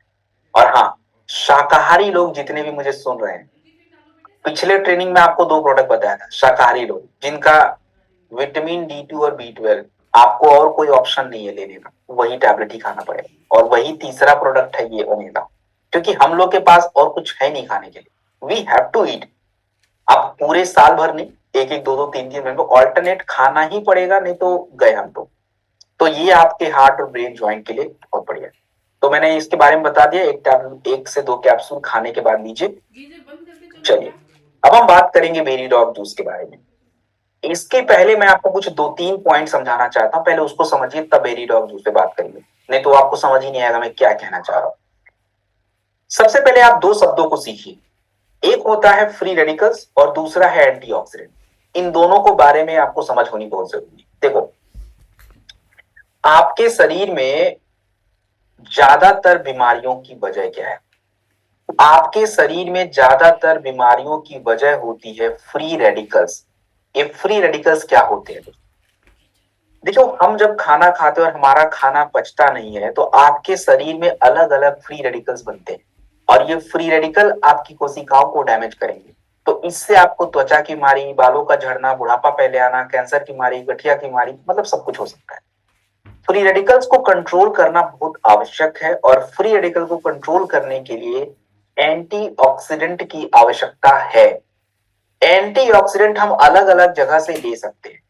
और हाँ, शाकाहारी लोग जितने भी मुझे सुन रहे हैं, पिछले ट्रेनिंग में आपको दो प्रोडक्ट बताया था। शाकाहारी लोग जिनका विटामिन D2 और B12, आपको और कोई ऑप्शन नहीं है लेने का, वही टैबलेट ही खाना पड़ेगा। और वही तीसरा प्रोडक्ट है ये ओमेगा, क्योंकि हम लोग के पास और कुछ है नहीं खाने के लिए। We have to eat. अब पूरे साल भर नहीं, एक एक दो दो तीन तीन महीने ऑल्टरनेट खाना ही पड़ेगा, नहीं तो गए हम तो ये आपके हार्ट और ब्रेन ज्वाइंट के लिए बहुत बढ़िया है। तो मैंने इसके बारे में बता दिया, एक से दो कैप्सूल खाने के बाद लीजिए। चलिए अब हम बात करेंगे बेरी डॉग जूस के बारे में। इसके पहले मैं आपको कुछ दो तीन पॉइंट समझाना चाहता हूं, पहले उसको समझिए तब बेरी डॉग जूस पे बात करेंगे, नहीं तो आपको समझ ही नहीं आएगा मैं क्या कहना चाह रहा हूं। सबसे पहले आप दो शब्दों को सीखिए, एक होता है फ्री रेडिकल्स और दूसरा है एंटीऑक्सीडेंट। इन दोनों को बारे में आपको समझ होनी बहुत जरूरी है। देखो, आपके शरीर में ज्यादातर बीमारियों की वजह क्या है? आपके शरीर में ज्यादातर बीमारियों की वजह होती है फ्री रेडिकल्स। ये फ्री रेडिकल्स क्या होते हैं? देखो, हम जब खाना खाते हैं और हमारा खाना पचता नहीं है तो आपके शरीर में अलग अलग फ्री रेडिकल्स बनते हैं और ये फ्री रेडिकल आपकी कोशिकाओं को डैमेज करेंगे। तो इससे आपको त्वचा की बीमारी, बालों का झड़ना, बुढ़ापा पहले आना, कैंसर की बीमारी, गठिया की बीमारी, मतलब सब कुछ हो सकता है। फ्री रेडिकल्स को कंट्रोल करना बहुत आवश्यक है और फ्री रेडिकल को कंट्रोल करने के लिए एंटीऑक्सीडेंट की आवश्यकता है। एंटीऑक्सीडेंट हम अलग अलग जगह से ले सकते हैं।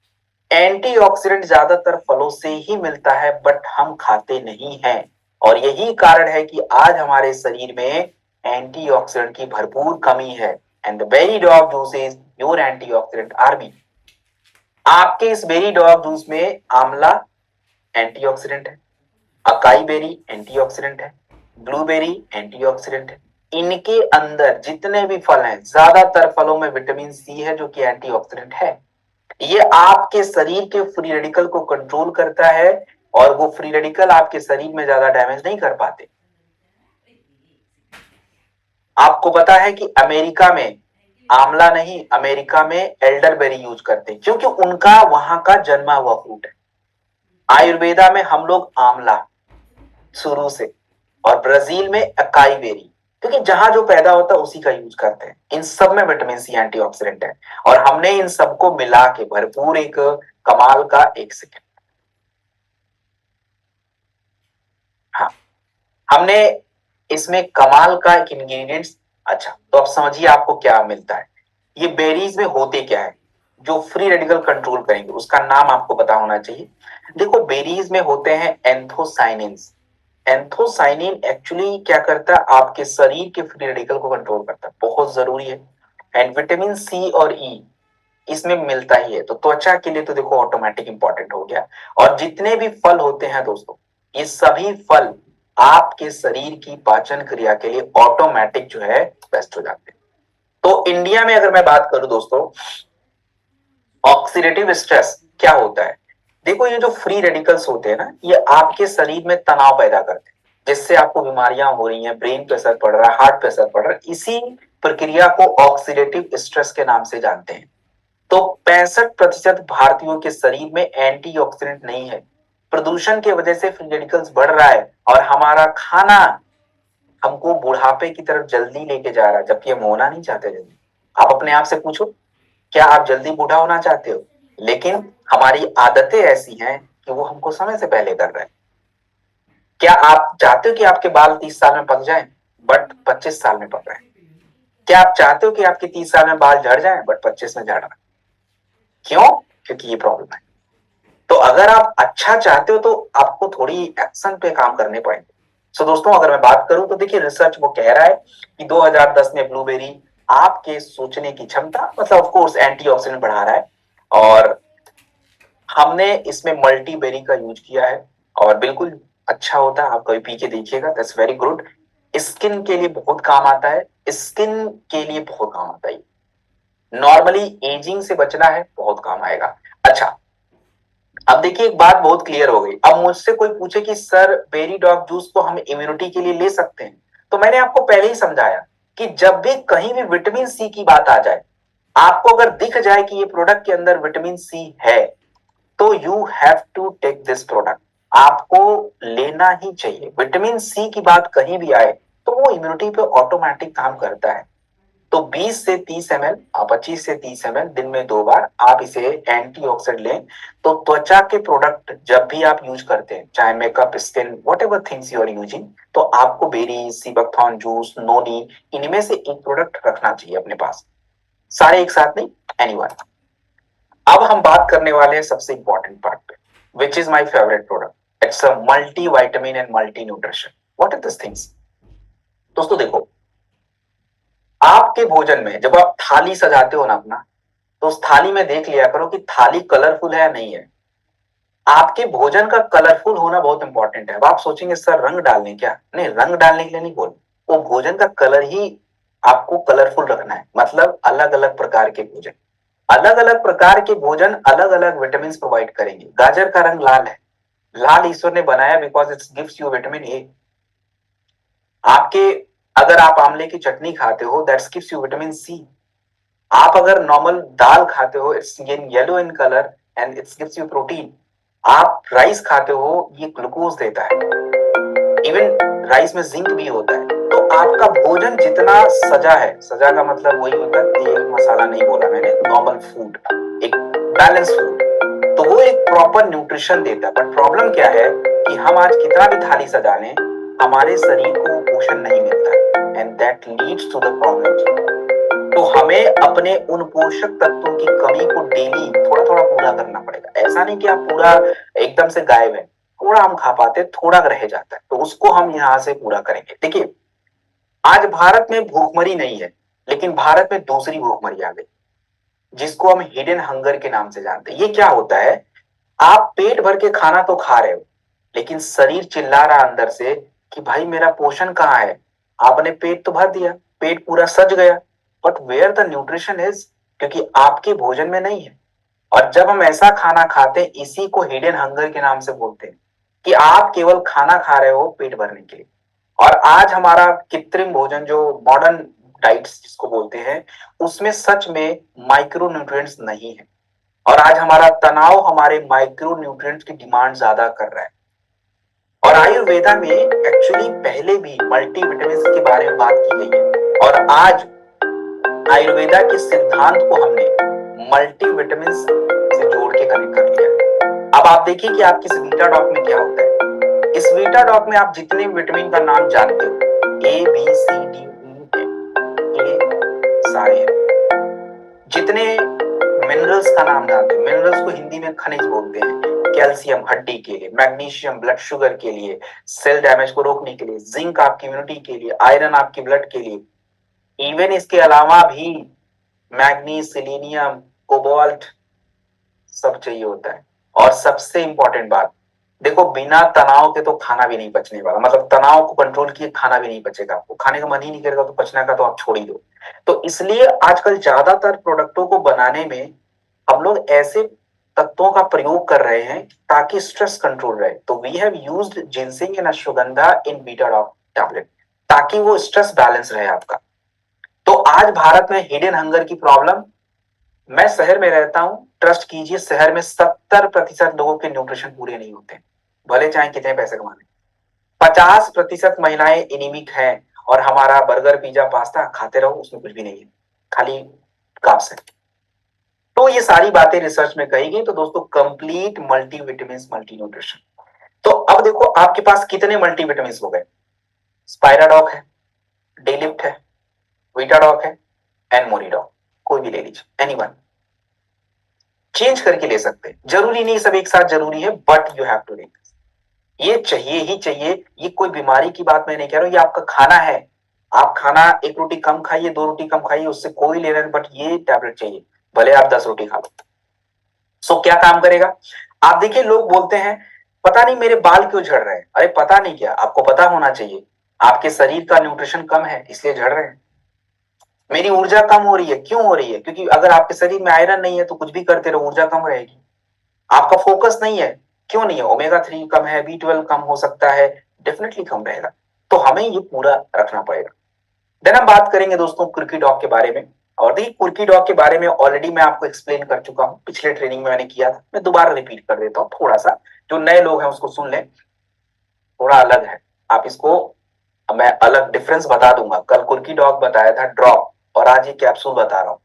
एंटीऑक्सीडेंट ज्यादातर फलों से ही मिलता है बट हम खाते नहीं हैं और यही कारण है कि आज हमारे शरीर में एंटीऑक्सीडेंट की भरपूर कमी है। And the berry dog juice is your antioxidant army. आपके इस बेरी डॉग जूस में आंवला एंटीऑक्सीडेंट है, अकाई बेरी एंटीऑक्सीडेंट है, ब्लूबेरी एंटीऑक्सीडेंट है। इनके अंदर जितने भी फल हैं, ज्यादातर फलों में विटामिन सी है जो कि एंटीऑक्सीडेंट है। ये आपके शरीर के फ्री रेडिकल को कंट्रोल करता है और वो फ्री रेडिकल आपके शरीर में ज्यादा डैमेज नहीं कर पाते। आपको पता है कि अमेरिका में आंवला नहीं, अमेरिका में एल्डरबेरी यूज करते हैं क्योंकि उनका वहां का जन्मा हुआ फ्रूट है। आयुर्वेदा में हम लोग आंवला शुरू से, और ब्राजील में अकाई बेरी, क्योंकि जहां जो पैदा होता है उसी का यूज करते हैं। इन सब में विटामिन सी एंटीऑक्सीडेंट है और हमने इन सबको मिला के भरपूर एक कमाल का एक सेकेंड, हाँ, हमने इसमें कमाल का एक इंग्रेडिएंट्स। अच्छा, तो अब समझिए आपको क्या मिलता है। ये बेरीज में होते क्या है जो फ्री रेडिकल कंट्रोल करेंगे, उसका नाम आपको पता होना चाहिए। देखो, बेरीज में होते हैं एंथोसाइनिन्स। एंथोसाइनिन एक्चुअली क्या करता है, आपके शरीर के फ्री रेडिकल को कंट्रोल करता है, बहुत जरूरी है। एंड विटामिन सी और ई इसमें मिलता ही है, तो त्वचा के लिए तो देखो ऑटोमेटिक इंपॉर्टेंट हो गया। और जितने भी फल होते हैं दोस्तों, ये सभी फल आपके शरीर की पाचन क्रिया के लिए ऑटोमेटिक जो है बेस्ट हो जाते हैं। तो इंडिया में अगर मैं बात करूं दोस्तों, ऑक्सीडेटिव स्ट्रेस क्या होता है? देखो, ये जो फ्री रेडिकल्स होते हैं ना, ये आपके शरीर में तनाव पैदा करते हैं जिससे आपको बीमारियां हो रही हैं, ब्रेन पे असर पड़ रहा है, हार्ट पे असर पड़ रहा है। इसी प्रक्रिया को ऑक्सीडेटिव स्ट्रेस के नाम से जानते हैं। तो 65% भारतीयों के शरीर में एंटीऑक्सीडेंट नहीं है। प्रदूषण की वजह से फ्री रेडिकल्स बढ़ रहा है और हमारा खाना हमको बुढ़ापे की तरफ जल्दी लेके जा रहा है, जबकि हम होना नहीं चाहते जल्दी। आप अपने आप से पूछो, क्या आप जल्दी बूढ़ा होना चाहते हो? लेकिन हमारी आदतें ऐसी हैं कि वो हमको समय से पहले कर रहे हैं। क्या आप चाहते हो कि आपके बाल 30 साल में पक जाएं बट 25 साल में पक रहे हैं? क्या आप चाहते हो कि आपके 30 साल में बाल झड़ जाएं बट 25 में झड़ रहे हैं? क्यों? क्योंकि ये प्रॉब्लम है। तो अगर आप अच्छा चाहते हो तो आपको थोड़ी एक्शन पे काम करने पड़ेंगे। सो दोस्तों, अगर मैं बात करूं तो देखिए, रिसर्च वो कह रहा है कि 2010 में ब्लूबेरी आपके सोचने की क्षमता, मतलब ऑफ कोर्स एंटीऑक्सीडेंट बढ़ा रहा है। और हमने इसमें मल्टी बेरी का यूज किया है और बिल्कुल अच्छा होता है। आप कभी पी के देखिएगा, दैट्स वेरी गुड। स्किन के लिए बहुत काम आता है, स्किन के लिए बहुत काम आता है। नॉर्मली एजिंग से बचना है, बहुत काम आएगा। अच्छा, अब देखिए, एक बात बहुत क्लियर हो गई। अब मुझसे कोई पूछे कि सर, बेरी डॉग जूस को हम इम्यूनिटी के लिए ले सकते हैं, तो मैंने आपको पहले ही समझाया कि जब भी कहीं भी विटामिन सी की बात आ जाए, आपको अगर दिख जाए कि ये प्रोडक्ट के अंदर विटामिन सी है, तो you have to take this product. आपको लेना ही चाहिए। विटामिन सी की बात कहीं भी आए तो वो इम्यूनिटी पे ऑटोमेटिक काम करता है। तो 20 से 30 ml, 25 से 30 ml दिन में 2 बार आप इसे एंटीऑक्सीडेंट लें। तो त्वचा के प्रोडक्ट जब भी आप यूज करते हैं, चाहे makeup, skin, whatever things you are using, तो आपको बेरी, सीबकथॉर्न जूस, नोनी, इनमें से एक प्रोडक्ट रखना चाहिए अपने पास। सारे एक साथ नहीं, एनीवन। अब हम बात करने वाले हैं सबसे इंपॉर्टेंट पार्ट पे, which is my favourite product. It's a multi vitamin and multi nutrition. What are this things? दोस्तों देखो, आपके भोजन में जब आप थाली सजाते हो ना अपना, तो उस थाली में देख लिया करो कि थाली कलरफुल है या नहीं है। आपके भोजन का कलरफुल होना बहुत इंपॉर्टेंट है। अब आप सोचेंगे सर, रंग डालने क्या? नहीं, रंग डालने के लिए नहीं बोल, वो भोजन का कलर ही आपको कलरफुल रखना है, मतलब अलग अलग प्रकार के भोजन। अलग अलग प्रकार के भोजन अलग अलग विटामिन प्रोवाइड करेंगे। गाजर का रंग लाल है, लाल ईश्वर ने बनाया because it gives you vitamin A. आपके अगर आप आंवले की चटनी खाते हो that's gives you vitamin C. आप अगर नॉर्मल दाल खाते हो it's yellow in colour and it's gives you protein. आप राइस खाते हो ये ग्लूकोज देता है। इवन राइस में जिंक भी होता है। तो आपका भोजन जितना सजा है, सजा का मतलब वही होता है, तेल मसाला नहीं बोला मैंने, नॉर्मल फूड, एक बैलेंस फूड, तो वो एक प्रॉपर न्यूट्रिशन देता है। बट प्रॉब्लम क्या है कि हम आज कितना भी थाली सजा लें, हमारे शरीर को पोषण नहीं मिलता and that leads to the problem. तो हमें अपने उन पोषक तत्वों की कमी को डेली थोड़ा थोड़ा पूरा करना पड़ेगा। ऐसा नहीं कि आप पूरा एकदम से गायब है, थोड़ा हम खा पाते, थोड़ा रह जाता है, तो उसको हम यहाँ से पूरा करेंगे। देखिए आज भारत में भूखमरी नहीं है, लेकिन भारत में दूसरी भूखमरी आ गई, जिसको हम हिडन हंगर के नाम से जानते हैं। ये क्या होता है, आप पेट भर के खाना तो खा रहे हो, लेकिन शरीर चिल्ला रहा अंदर से कि भाई मेरा पोषण कहाँ है। आपने पेट तो भर दिया, पेट पूरा सज गया, but where the nutrition is, क्योंकि आपके भोजन में नहीं है। और जब हम ऐसा खाना खाते हैं, इसी को हिडन हंगर के नाम से बोलते हैं, कि आप केवल खाना खा रहे हो पेट भरने के लिए। और आज हमारा कृत्रिम भोजन जो मॉडर्न डाइट्स जिसको बोलते हैं, उसमें सच में माइक्रो न्यूट्रिएंट्स नहीं है। और आज हमारा तनाव हमारे माइक्रो न्यूट्रिएंट्स की डिमांड ज्यादा कर रहा है। और आयुर्वेदा में एक्चुअली पहले भी मल्टी विटामिन के बारे में बात की गई है, और आज आयुर्वेदा के सिद्धांत को हमने मल्टी विटामिन से जोड़ के कनेक्ट कर लिया। अब आप देखिए कि आपके इस वीटा डॉक में क्या होता है। इस वीटा डॉक में आप जितने विटामिन का नाम जानते हो, A B C D E ये सारे हैं। जितने मिनरल्स का नाम जानते हो, मिनरल्स को हिंदी में खनिज बोलते हैं, कैल्शियम हड्डी के लिए, मैग्नीशियम ब्लड शुगर के लिए, सेल डैमेज को रोकने के लिए, जिंक आपकी इम्यूनिटी के लिए, आयरन आपकी ब्लड के लिए, इवन इसके अलावा भी मैग्नीज, सिलीनियम, कोबाल्ट सब चाहिए होता है। और सबसे इंपॉर्टेंट बात, देखो बिना तनाव के तो खाना भी नहीं पचने वाला, मतलब तनाव को कंट्रोल किए खाना भी नहीं पचेगा, आपको खाने का मन ही नहीं करेगा, तो पचना का तो आप छोड़ ही दो। तो इसलिए आजकल ज्यादातर प्रोडक्टों को बनाने में हम लोग ऐसे तत्वों का प्रयोग कर रहे हैं ताकि स्ट्रेस कंट्रोल रहे। तो we have used ginseng and ashwagandha in beta doc tablet, ताकि वो स्ट्रेस बैलेंस रहे आपका। तो आज भारत में हिडन हंगर की प्रॉब्लम, मैं शहर में रहता हूं, ट्रस्ट कीजिए शहर में 70% लोगों के न्यूट्रिशन पूरे नहीं होते, भले चाहे कितने पैसे कमा लें। 50% महिलाएं एनीमिक हैं, और हमारा बर्गर पिज्जा पास्ता खाते रहो, उसमें कुछ भी नहीं है, खाली काप्स है। तो ये सारी बातें रिसर्च में कही गई। तो दोस्तों complete multi vitamin multi nutrition. तो अब देखो आपके पास कितने मल्टी विटामिन हो गए, स्पाइराडॉक है, डेलिफ्ट है, वीटाडॉक है एंड मोरिडॉक, कोई भी ले लीजिए, एनीवन चेंज करके ले सकते हैं, जरूरी नहीं सब एक साथ जरूरी है, but you have to take, ये चाहिए ही चाहिए। ये कोई बीमारी की बात मैं नहीं कह रहा हूं, ये आपका खाना है। आप खाना एक रोटी कम खाइए, 2 रोटी कम खाइए, उससे कोई लेना नहीं, बट ये टैबलेट चाहिए, भले आप 10 रोटी खा लो। सो क्या काम करेगा, आप देखिए लोग बोलते हैं पता नहीं मेरे बाल क्यों झड़ रहे हैं। अरे पता नहीं क्या, आपको पता होना चाहिए, आपके शरीर का न्यूट्रिशन कम है इसलिए झड़ रहे हैं। मेरी ऊर्जा कम हो रही है, क्यों हो रही है, क्योंकि अगर आपके शरीर में आयरन नहीं है तो कुछ भी करते रहो ऊर्जा कम रहेगी। आपका फोकस नहीं है, क्यों नहीं है, ओमेगा 3 कम है, B12 कम हो सकता है, डेफिनेटली कम रहेगा। तो हमें ये पूरा रखना पड़ेगा। देन हम बात करेंगे दोस्तों कुर्की डॉग के बारे में। और देखिए कुर्की डॉग के बारे में ऑलरेडी मैं आपको एक्सप्लेन कर चुका हूं, पिछले ट्रेनिंग में मैंने किया था, मैं दोबारा रिपीट कर देता हूँ थोड़ा सा, जो नए लोग हैं उसको सुन लें। थोड़ा अलग है, आप इसको, मैं अलग डिफरेंस बता दूंगा। कल कुर्की डॉग बताया था ड्रॉप, और आज ये कैप्सूल बता रहा हूं।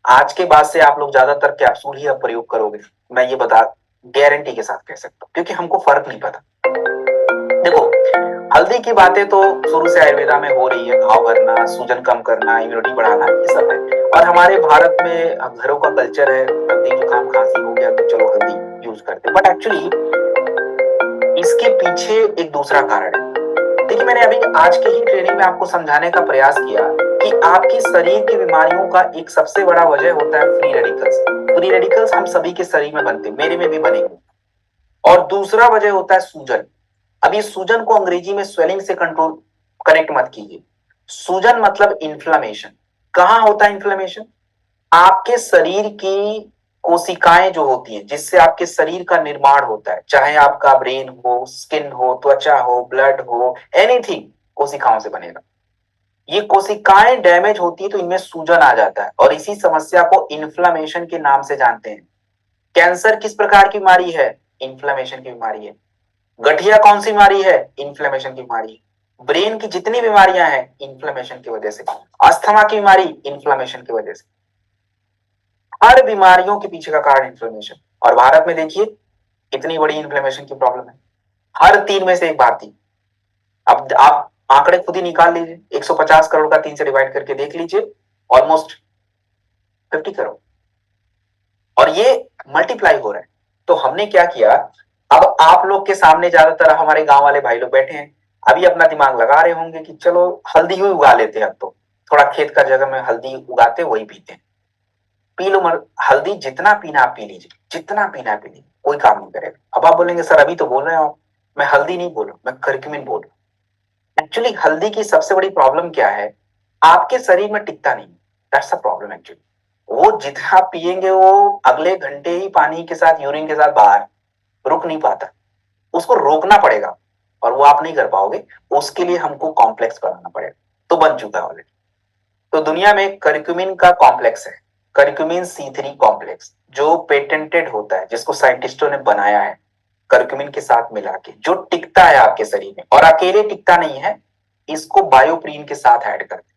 आज के बाद से आप लोग ज्यादातर कैप्सूल ही अब प्रयोग करोगे, मैं ये बता गारंटी के साथ कह सकता हूँ, क्योंकि हमको फर्क नहीं पता। देखो हल्दी की बातें तो शुरू से आयुर्वेदा में हो रही है, घाव भरना, सूजन कम करना, इम्यूनिटी बढ़ाना, ये सब है। और हमारे भारत में घरों का कल्चर है, सर्दी जुकाम खांसी हो गया तो चलो हल्दी यूज करते हैं, बट एक्चुअली इसके पीछे एक दूसरा कारण है। देखिए मैंने अभी आज के ही ट्रेनिंग में आपको समझाने का प्रयास किया कि आपकी शरीर की बीमारियों का एक सबसे बड़ा वजह होता है फ्री रेडिकल्स। फ्री रेडिकल्स हम सभी के शरीर में बनते हैं, मेरे में भी बनेंगे। और दूसरा वजह होता है सूजन। अब इस सूजन को अंग्रेजी में स्वेलिंग से कंट्रोल, कनेक्ट मत कीजिए, सूजन मतलब इन्फ्लामेशन। कहाँ होता है इन्फ्लामेशन? आपके शरीर की कोशिकाएं जो होती हैं जिससे आपके शरीर का निर्माण होता है, चाहे आपका ब्रेन हो, स्किन हो, त्वचा हो, ब्लड हो, एनीथिंग कोशिकाओं से बनेगा। ये कोशिकाएं डैमेज होती है तो इनमें सूजन आ जाता है और इसी समस्या को इन्फ्लामेशन के नाम से जानते हैं। कैंसर किस प्रकार की बीमारी है? इन्फ्लामेशन की बीमारी है। गठिया कौन सी बीमारी है? इन्फ्लेमेशन की बीमारी। ब्रेन की जितनी बीमारियां हैं इन्फ्लेमेशन की वजह से। अस्थमा की बीमारी इन्फ्लेमेशन की वजह से। हर बीमारियों के पीछे का कारण इन्फ्लेमेशन। और भारत में देखिए इतनी बड़ी इन्फ्लेमेशन की प्रॉब्लम है, हर 3 में से एक भारतीय। अब आप आंकड़े खुद ही निकाल लीजिए, 150 करोड़ का 3 से डिवाइड करके देख लीजिए, ऑलमोस्ट 50 करोड़। और ये मल्टीप्लाई हो रहा है। तो हमने क्या किया, अब आप लोग के सामने ज्यादातर हमारे गांव वाले भाई लोग बैठे हैं, अभी अपना दिमाग लगा रहे होंगे कि चलो हल्दी ही उगा लेते हैं, अब तो थोड़ा खेत का जगह में हल्दी उगाते वही पीते हैं। पी लो हल्दी, जितना पीना आप पी लीजिए, जितना पीना पी लीजिए, कोई काम नहीं करेगा। अब आप बोलेंगे सर अभी तो बोल रहे हो, मैं हल्दी नहीं बोल रहा, मैं करक्यूमिन बोल रहा हूँ। एक्चुअली हल्दी की सबसे बड़ी प्रॉब्लम क्या है, आपके शरीर में टिकता नहीं। That's the problem actually. वो जितना पिएंगे वो अगले घंटे ही पानी के साथ, यूरिन के साथ बाहर, रुक नहीं पाता। उसको रोकना पड़ेगा और वो आप नहीं कर पाओगे। उसके लिए हमको कॉम्प्लेक्स बनाना पड़ेगा, तो बन चुका है ऑलरेडी। तो दुनिया में करक्यूमिन का कॉम्प्लेक्स है, करक्यूमिन C3 कॉम्प्लेक्स, जो पेटेंटेड होता है, जिसको साइंटिस्टों ने बनाया है करक्यूमिन के साथ मिला के, जो टिकता है आपके शरीर में। और अकेले टिकता नहीं है, इसको बायोप्रीन के साथ ऐड करते हैं।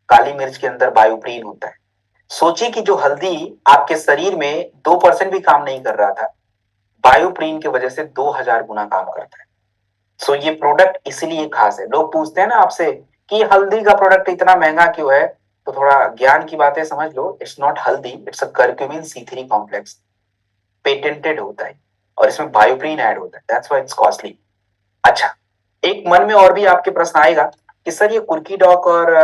काली मिर्च के अंदर बायोप्रीन होता है। सोचिए कि जो हल्दी आपके शरीर में 2% भी काम नहीं कर रहा था, बायोप्रीन की वजह से 2000 गुना काम करता है। सो ये प्रोडक्ट इसलिए खास है। लोग पूछते हैं ना आपसे कि हल्दी का प्रोडक्ट इतना महंगा क्यों है, तो थोड़ा ज्ञान की बातें समझ लो। इट्स नॉट हल्दी, it's a curcumin C3 complex, patented होता है और इसमें बायोप्रीन ऐड होता है, दैट्स व्हाई इट्स कॉस्टली। अच्छा, एक मन में और भी आपके प्रश्न आएगा कि सर ये कुर्की डॉक और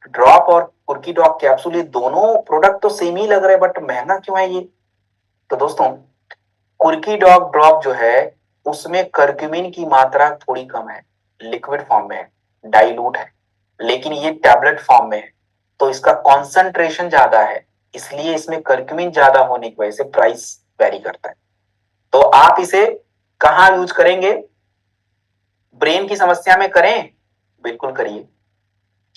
ड्रॉप और कुर्की डॉक कैप्सूल, ये दोनों प्रोडक्ट तो सेम ही लग रहे हैं बट महंगा क्यों है ये? तो दोस्तों, कुर्की डॉग ड्रॉप जो है उसमें करक्यूमिन की मात्रा थोड़ी कम है, लिक्विड फॉर्म में है, डाइल्यूट है। लेकिन ये टैबलेट फॉर्म में है तो इसका कॉन्सेंट्रेशन ज्यादा है, इसलिए इसमें करक्यूमिन ज्यादा होने की वजह से प्राइस वेरी करता है। तो आप इसे कहाँ यूज करेंगे? ब्रेन की समस्या में करें, बिल्कुल करिए।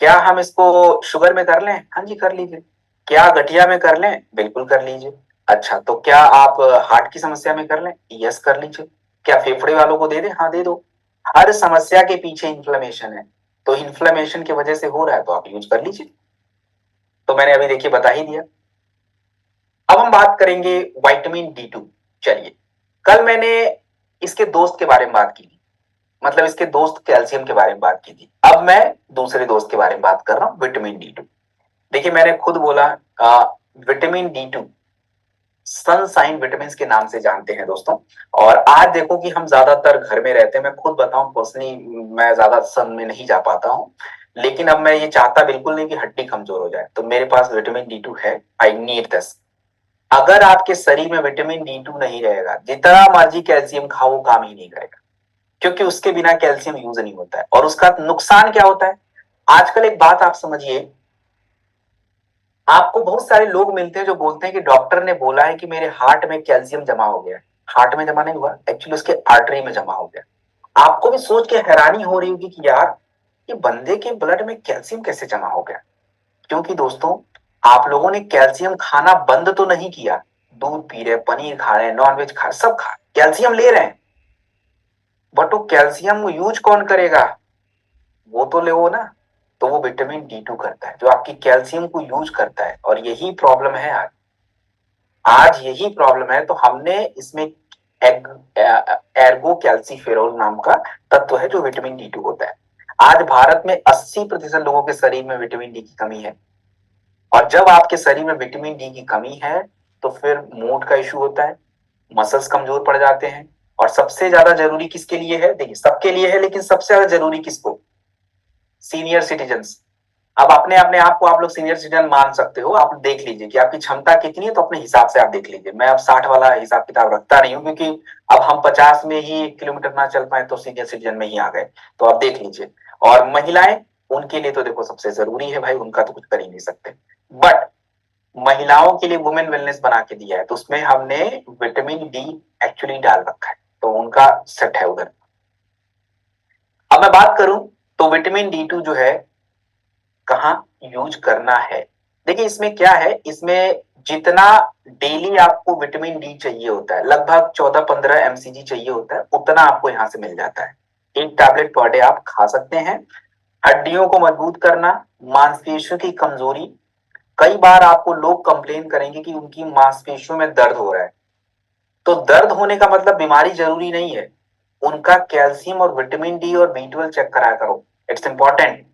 क्या हम इसको शुगर में कर लें? हाँ जी कर लीजिए। क्या गठिया में कर लें? बिल्कुल कर लीजिए। अच्छा, तो क्या आप हार्ट की समस्या में कर लें? यस कर लीजिए। क्या फेफड़े वालों को दे दें? हाँ दे दो। हर समस्या के पीछे इन्फ्लेमेशन है, तो इन्फ्लेमेशन की वजह से हो रहा है तो आप यूज कर लीजिए। तो मैंने अभी देखिए बता ही दिया। अब हम बात करेंगे विटामिन D2। चलिए, कल मैंने इसके दोस्त के बारे में बात की थी, मतलब इसके दोस्त कैल्शियम के बारे में बात की थी। अब मैं दूसरे दोस्त के बारे में बात कर रहा हूँ, विटामिन D2। देखिए मैंने खुद बोला, विटामिन D2 सनसाइन विटामिन के नाम से जानते हैं दोस्तों। और आज देखो कि हम ज्यादातर घर में रहते हैं, मैं खुद बताऊं पर्सनली, मैं ज्यादा सन में नहीं जा पाता हूं। लेकिन अब मैं ये चाहता बिल्कुल नहीं कि हड्डी कमजोर हो जाए, तो मेरे पास विटामिन D2 है, आई नीड दिस। अगर आपके शरीर में विटामिन D2 नहीं रहेगा, जितना मर्जी कैल्शियम खाओ वो काम ही नहीं करेगा, क्योंकि उसके बिना कैल्शियम यूज नहीं होता है। और उसका नुकसान क्या होता है? आजकल एक बात आप समझिए, आपको बहुत सारे लोग मिलते हैं जो बोलते हैं कि डॉक्टर ने बोला है कि मेरे हार्ट में कैल्शियम जमा हो गया है। हार्ट में जमा नहीं हुआ, एक्चुअली उसके आर्टरी में जमा हो गया। आपको भी सोच के हैरानी हो रही होगी कि यार ये बंदे के ब्लड में कैल्शियम कैसे जमा हो गया। क्योंकि दोस्तों, आप लोगों ने कैल्शियम खाना बंद तो नहीं किया, दूध पी रहे, पनीर खा रहे हैं, नॉनवेज खा, सब खा, कैल्शियम ले रहे हैं, बट वो कैल्शियम यूज कौन करेगा? वो तो ले वो ना। तो वो विटामिन D2 करता है, जो आपकी कैल्शियम को यूज करता है। और यही प्रॉब्लम है आज, आज यही प्रॉब्लम है। तो हमने इसमें एर्गो कैल्सीफेरोल नाम का तत्व है जो विटामिन D2 होता है। आज भारत में 80% लोगों के शरीर में विटामिन डी की कमी है। और जब आपके शरीर में विटामिन डी की कमी है तो फिर मूड का इशू होता है, मसल्स कमजोर पड़ जाते हैं। और सबसे ज्यादा जरूरी किसके लिए है? देखिए सबके लिए है, लेकिन सबसे ज्यादा जरूरी किसको? Senior citizens. अब अपने अपने आप को आप लोग सीनियर सिटीजन मान सकते हो, आप देख लीजिए कि आपकी क्षमता कितनी है, तो अपने हिसाब से आप देख लीजिए। मैं अब 60 वाला हिसाब किताब रखता नहीं हूँ, क्योंकि अब हम 50 में ही 1 किलोमीटर ना चल पाए तो सीनियर सिटीजन में ही आ गए, तो आप देख लीजिए। और महिलाएं उनके लिए तो देखो सबसे जरूरी है भाई, उनका तो कुछ कर ही नहीं सकते। बट महिलाओं के लिए वुमेन वेलनेस बना के दिया है, तो उसमें हमने विटामिन डी एक्चुअली डाल रखा है, तो उनका सेट है उधर। अब मैं बात करूं तो विटामिन D2 जो है कहाँ यूज करना है। देखिए इसमें क्या है, इसमें जितना डेली आपको विटामिन डी चाहिए होता है, लगभग 14-15 mcg चाहिए होता है, उतना आपको यहाँ से मिल जाता है। एक टैबलेट पर डे आप खा सकते हैं। हड्डियों को मजबूत करना, मांसपेशियों की कमजोरी। कई बार आपको लोग कंप्लेन करेंगे कि उनकी मांसपेशियों में दर्द हो रहा है, तो दर्द होने का मतलब बीमारी जरूरी नहीं है। उनका कैल्शियम और विटामिन डी और B12 चेक कराया करो, इट्स इंपॉर्टेंट।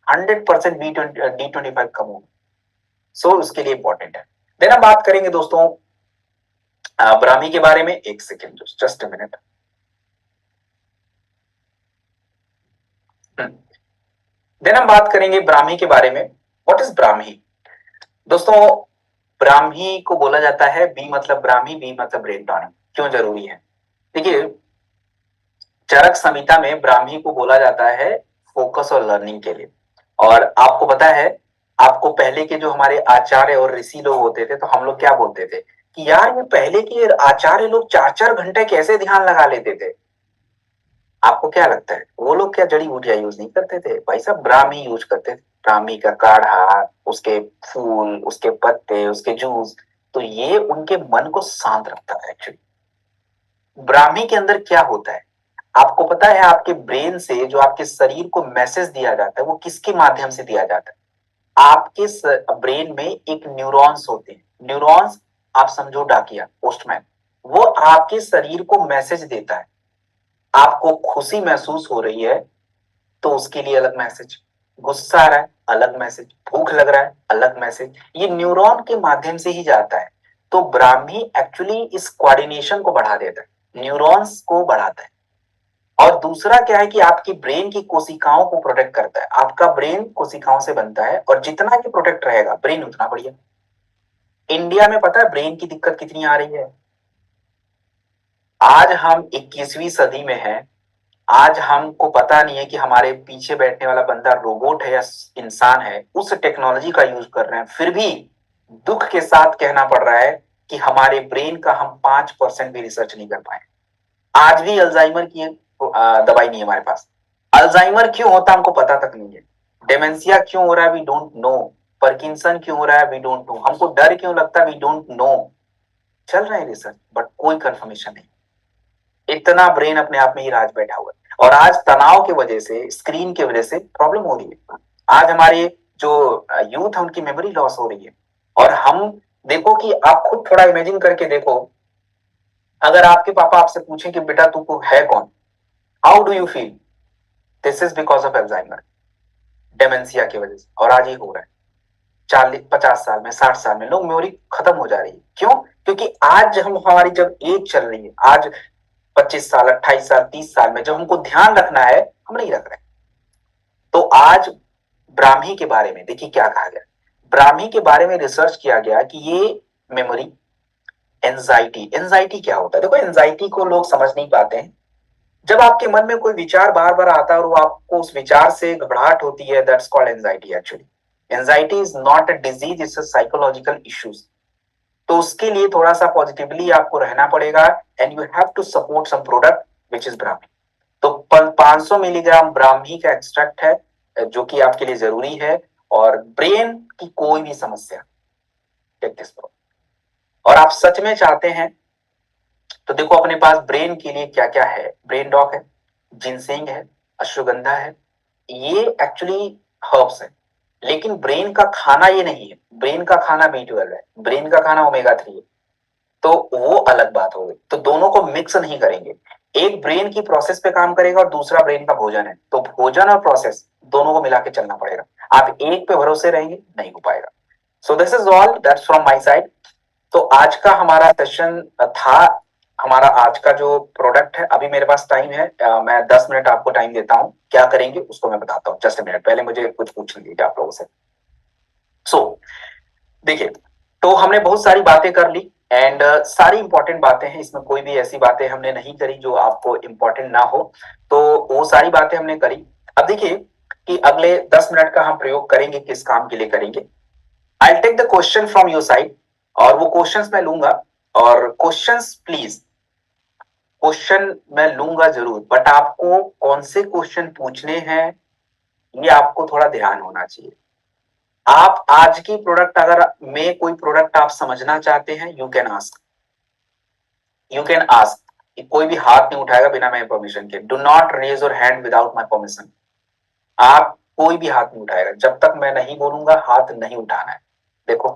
100% D25 कम हो, सो उसके लिए इंपॉर्टेंट है। देन हम बात करेंगे दोस्तों ब्राह्मी के बारे में। एक second, just a minute. Then हम बात करेंगे ब्राह्मी के बारे में। व्हाट इज ब्राह्मी दोस्तों? ब्राह्मी को बोला जाता है, बी मतलब ब्राह्मी, बी मतलब ब्रेन टॉनिक। क्यों जरूरी है? देखिए चरक संहिता में ब्राह्मी को बोला जाता है फोकस और लर्निंग के लिए। और आपको पता है, आपको पहले के जो हमारे आचार्य और ऋषि लोग होते थे, तो हम लोग क्या बोलते थे कि यार ये पहले के आचार्य लोग 4-4 घंटे कैसे ध्यान लगा लेते थे। आपको क्या लगता है वो लोग क्या जड़ी बूटियां यूज नहीं करते थे? भाई साहब ब्राह्मी यूज करते थे, ब्राह्मी का काढ़ा, उसके फूल, उसके पत्ते, उसके जूस। तो ये उनके मन को शांत रखता है एक्चुअली। ब्राह्मी के अंदर क्या होता है आपको पता है? आपके ब्रेन से जो आपके शरीर को मैसेज दिया जाता है, वो किसके माध्यम से दिया जाता है? आपके ब्रेन में एक न्यूरॉन्स होते हैं। न्यूरॉन्स आप समझो डाकिया, पोस्टमैन। वो आपके शरीर को मैसेज देता है। आपको खुशी महसूस हो रही है तो उसके लिए अलग मैसेज, गुस्सा आ रहा है अलग मैसेज, भूख लग रहा है अलग मैसेज, ये न्यूरॉन के माध्यम से ही जाता है। तो ब्राह्मी एक्चुअली इस कोऑर्डिनेशन को बढ़ा देता है, न्यूरॉन्स को बढ़ाता है। और दूसरा क्या है कि आपकी ब्रेन की कोशिकाओं को प्रोटेक्ट करता है। आपका ब्रेन कोशिकाओं से बनता है, और जितना की प्रोटेक्ट रहेगा ब्रेन उतना बढ़िया। इंडिया में पता है ब्रेन की दिक्कत कितनी आ रही है? आज हम 21वीं सदी में हैं। आज हमको पता नहीं है कि हमारे पीछे बैठने वाला बंदा रोबोट है या इंसान है। उस टेक्नोलॉजी का यूज कर रहे हैं, फिर भी दुख के साथ कहना पड़ रहा है कि हमारे ब्रेन का हम 5% भी रिसर्च नहीं कर पाए। आज भी अल्जाइमर की दवाई नहीं है हमारे पास। अल्जाइमर क्यों होता हमको पता तक नहीं है। डेमेंशिया क्यों हो रहा है, वी डोंट नो। पार्किंसन क्यों हो रहा है, वी डोंट नो। हमको डर क्यों लगता है, वी डोंट नो। चल रहा है रिसर्च, बट कोई कंफर्मेशन नहीं। इतना ब्रेन अपने आप में ही राज बैठा हुआ है। और आज तनाव की वजह से, स्क्रीन की वजह से प्रॉब्लम हो रही है। आज हमारे जो यूथ है उनकी मेमोरी लॉस हो रही है। और हम देखो कि आप खुद थोड़ा इमेजिन करके देखो, अगर आपके पापा आपसे पूछें कि बेटा तू है कौन, how do you feel? This is because of Alzheimer, dementia की वजह से। और आज ये हो रहा है 40-50 साल में, 60 साल में लोग मेमोरी खत्म हो जा रही है। क्यों? क्योंकि आज हम, हमारी जब एज चल रही है, आज 25 साल, 28 साल, 30 साल में जब हमको ध्यान रखना है, हम नहीं रख रहे। तो आज ब्राह्मी के बारे में देखिए क्या कहा गया। ब्राह्मी के बारे में रिसर्च किया गया कि ये मेमोरी, एंजाइटी। एंजाइटी क्या होता है? देखो एंजाइटी को लोग समझ नहीं पाते हैं। जब आपके मन में कोई विचार बार बार आता है और वो आपको उस विचार से घबराहट होती है, that's called anxiety actually. Anxiety is not a disease, it's a psychological issues. तो उसके लिए थोड़ा सा पॉजिटिवली आपको रहना पड़ेगा, and you have to support some product which is Brahmi. तो 500 मिलीग्राम ब्राह्मी का एक्सट्रैक्ट है, जो कि आपके लिए जरूरी है। और ब्रेन की कोई भी समस्या, टेक दिस प्रो। और आप सच में चाहते हैं तो देखो अपने पास ब्रेन के लिए क्या क्या है। ब्रेन डॉक है, जिनसेंग है, अश्वगंधा है। ये एक्चुअली हर्ब्स है। लेकिन ब्रेन का खाना ये नहीं है। ब्रेन का खाना B12 है, ब्रेन का खाना ओमेगा 3 है। तो वो अलग बात हो गई। तो दोनों को मिक्स नहीं करेंगे। एक ब्रेन की प्रोसेस पे काम करेगा और दूसरा ब्रेन का भोजन है। तो भोजन और प्रोसेस दोनों को मिला के चलना पड़ेगा। आप एक पे भरोसे रहेंगे, नहीं हो पाएगा। So this is all that's from my side. तो आज का हमारा सेशन था। हमारा आज का जो प्रोडक्ट है, अभी मेरे पास टाइम है, मैं 10 मिनट आपको टाइम देता हूँ। क्या करेंगे उसको मैं बताता हूँ। जस्ट मिनट, पहले मुझे कुछ पूछ लीजिए आप लोगों से। सो देखिए, तो हमने बहुत सारी बातें कर ली, एंड सारी इंपॉर्टेंट बातें हैं। इसमें कोई भी ऐसी बातें हमने नहीं करी जो आपको इंपॉर्टेंट ना हो। तो वो सारी बातें हमने करी। अब देखिए कि अगले 10 मिनट का हम प्रयोग करेंगे, किस काम के लिए करेंगे। I take the question from your side, और वो क्वेश्चंस मैं लूंगा, और क्वेश्चंस प्लीज, क्वेश्चन मैं लूंगा जरूर, बट आपको कौन से क्वेश्चन पूछने हैं ये आपको थोड़ा ध्यान होना चाहिए। आप आज की प्रोडक्ट, अगर मैं कोई प्रोडक्ट आप समझना चाहते हैं, you can ask, you can ask. कोई भी हाथ नहीं उठाएगा बिना मेरे परमिशन के। Do not raise your hand without my permission. आप कोई भी हाथ नहीं उठाएगा, जब तक मैं नहीं बोलूंगा हाथ नहीं उठाना है। देखो,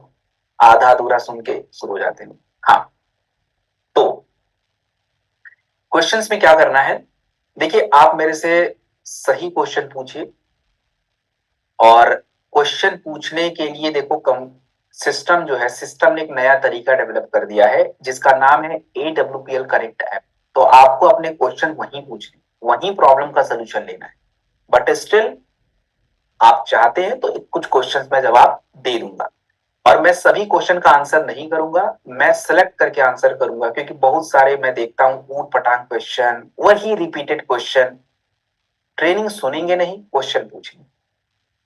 आधा अधूरा सुन के शुरू हो जाते हैं। हाँ, तो क्वेश्चंस में क्या करना है, देखिए आप मेरे से सही क्वेश्चन पूछिए, और क्वेश्चन पूछने के लिए देखो, कम सिस्टम जो है, सिस्टम ने एक नया तरीका डेवलप कर दिया है जिसका नाम है AWPL करेक्ट ऐप। तो आपको अपने क्वेश्चन वहीं पूछने, वहीं प्रॉब्लम का सोल्यूशन लेना है, बट स्टिल आप चाहते हैं तो कुछ क्वेश्चंस में जवाब दे दूंगा, और मैं सभी क्वेश्चन का आंसर नहीं करूंगा, मैं सिलेक्ट करके आंसर करूंगा, क्योंकि बहुत सारे मैं देखता हूं ऊट पटांग क्वेश्चन, वही रिपीटेड क्वेश्चन। ट्रेनिंग सुनेंगे नहीं, क्वेश्चन पूछेंगे,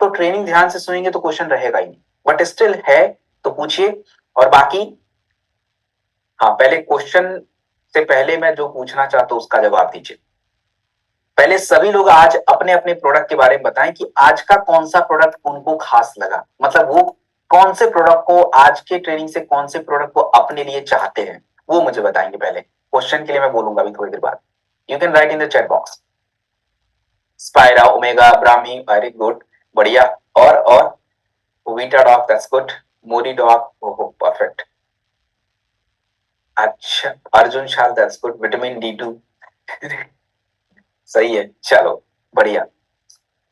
तो ट्रेनिंग ध्यान से सुनेंगे तो क्वेश्चन रहेगा ही नहीं, बट स्टिल है तो पूछिए। और बाकी, हाँ, पहले क्वेश्चन से पहले मैं जो पूछना चाहता हूं उसका जवाब दीजिए। पहले सभी लोग आज अपने अपने प्रोडक्ट के बारे में बताएं कि आज का कौन सा प्रोडक्ट उनको खास लगा, मतलब वो कौन से प्रोडक्ट को, आज के ट्रेनिंग से कौन से प्रोडक्ट को अपने लिए चाहते हैं, वो मुझे बताएंगे। पहले क्वेश्चन के लिए मैं बोलूंगा अभी थोड़ी देर बाद। You can write in the chat box. Spyra, omega, Brahmi, very good, बढ़िया। और Vita dog, that's good. Mori dog, ओहो परफेक्ट। अच्छा, अर्जुन शाल, दैट्स गुड। विटामिन D2 सही है, चलो बढ़िया।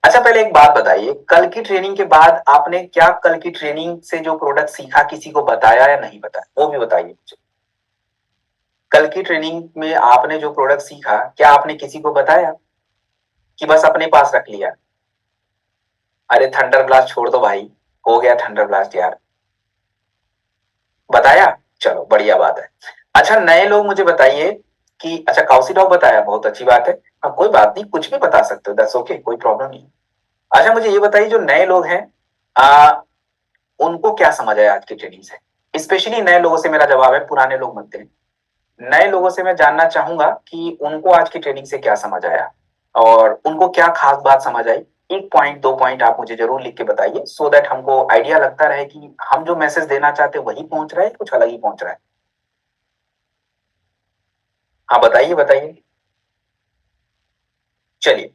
अच्छा, पहले एक बात बताइए, कल की ट्रेनिंग के बाद आपने क्या कल की ट्रेनिंग से जो प्रोडक्ट सीखा किसी को बताया या नहीं बताया, वो भी बताइए मुझे। कल की ट्रेनिंग में आपने जो प्रोडक्ट सीखा, क्या आपने किसी को बताया कि बस अपने पास रख लिया? अरे थंडर ब्लास्ट छोड़ दो भाई, हो गया थंडर ब्लास्ट यार, बताया, चलो बढ़िया बात है। अच्छा, नए लोग मुझे बताइए कि, अच्छा काउसी डॉग बताया, बहुत अच्छी बात है। हाँ, कोई बात नहीं, कुछ भी बता सकते हो, दैट्स ओके, कोई प्रॉब्लम नहीं। अच्छा, मुझे ये बताइए, जो नए लोग हैं, उनको क्या समझ आया आज की ट्रेनिंग से? स्पेशली नए लोगों से मेरा जवाब है, पुराने लोग मत दें। नए लोगों से मैं जानना चाहूंगा कि उनको आज की ट्रेनिंग से क्या समझ आया, और उनको क्या खास बात समझ आई। एक पॉइंट, दो पॉइंट आप मुझे जरूर लिख के बताइए, सो दैट हमको आइडिया लगता रहे कि हम जो मैसेज देना चाहते हैं वही पहुंच रहा है, कुछ अलग ही पहुंच रहा है। हाँ, बताइए बताइए। चलिए,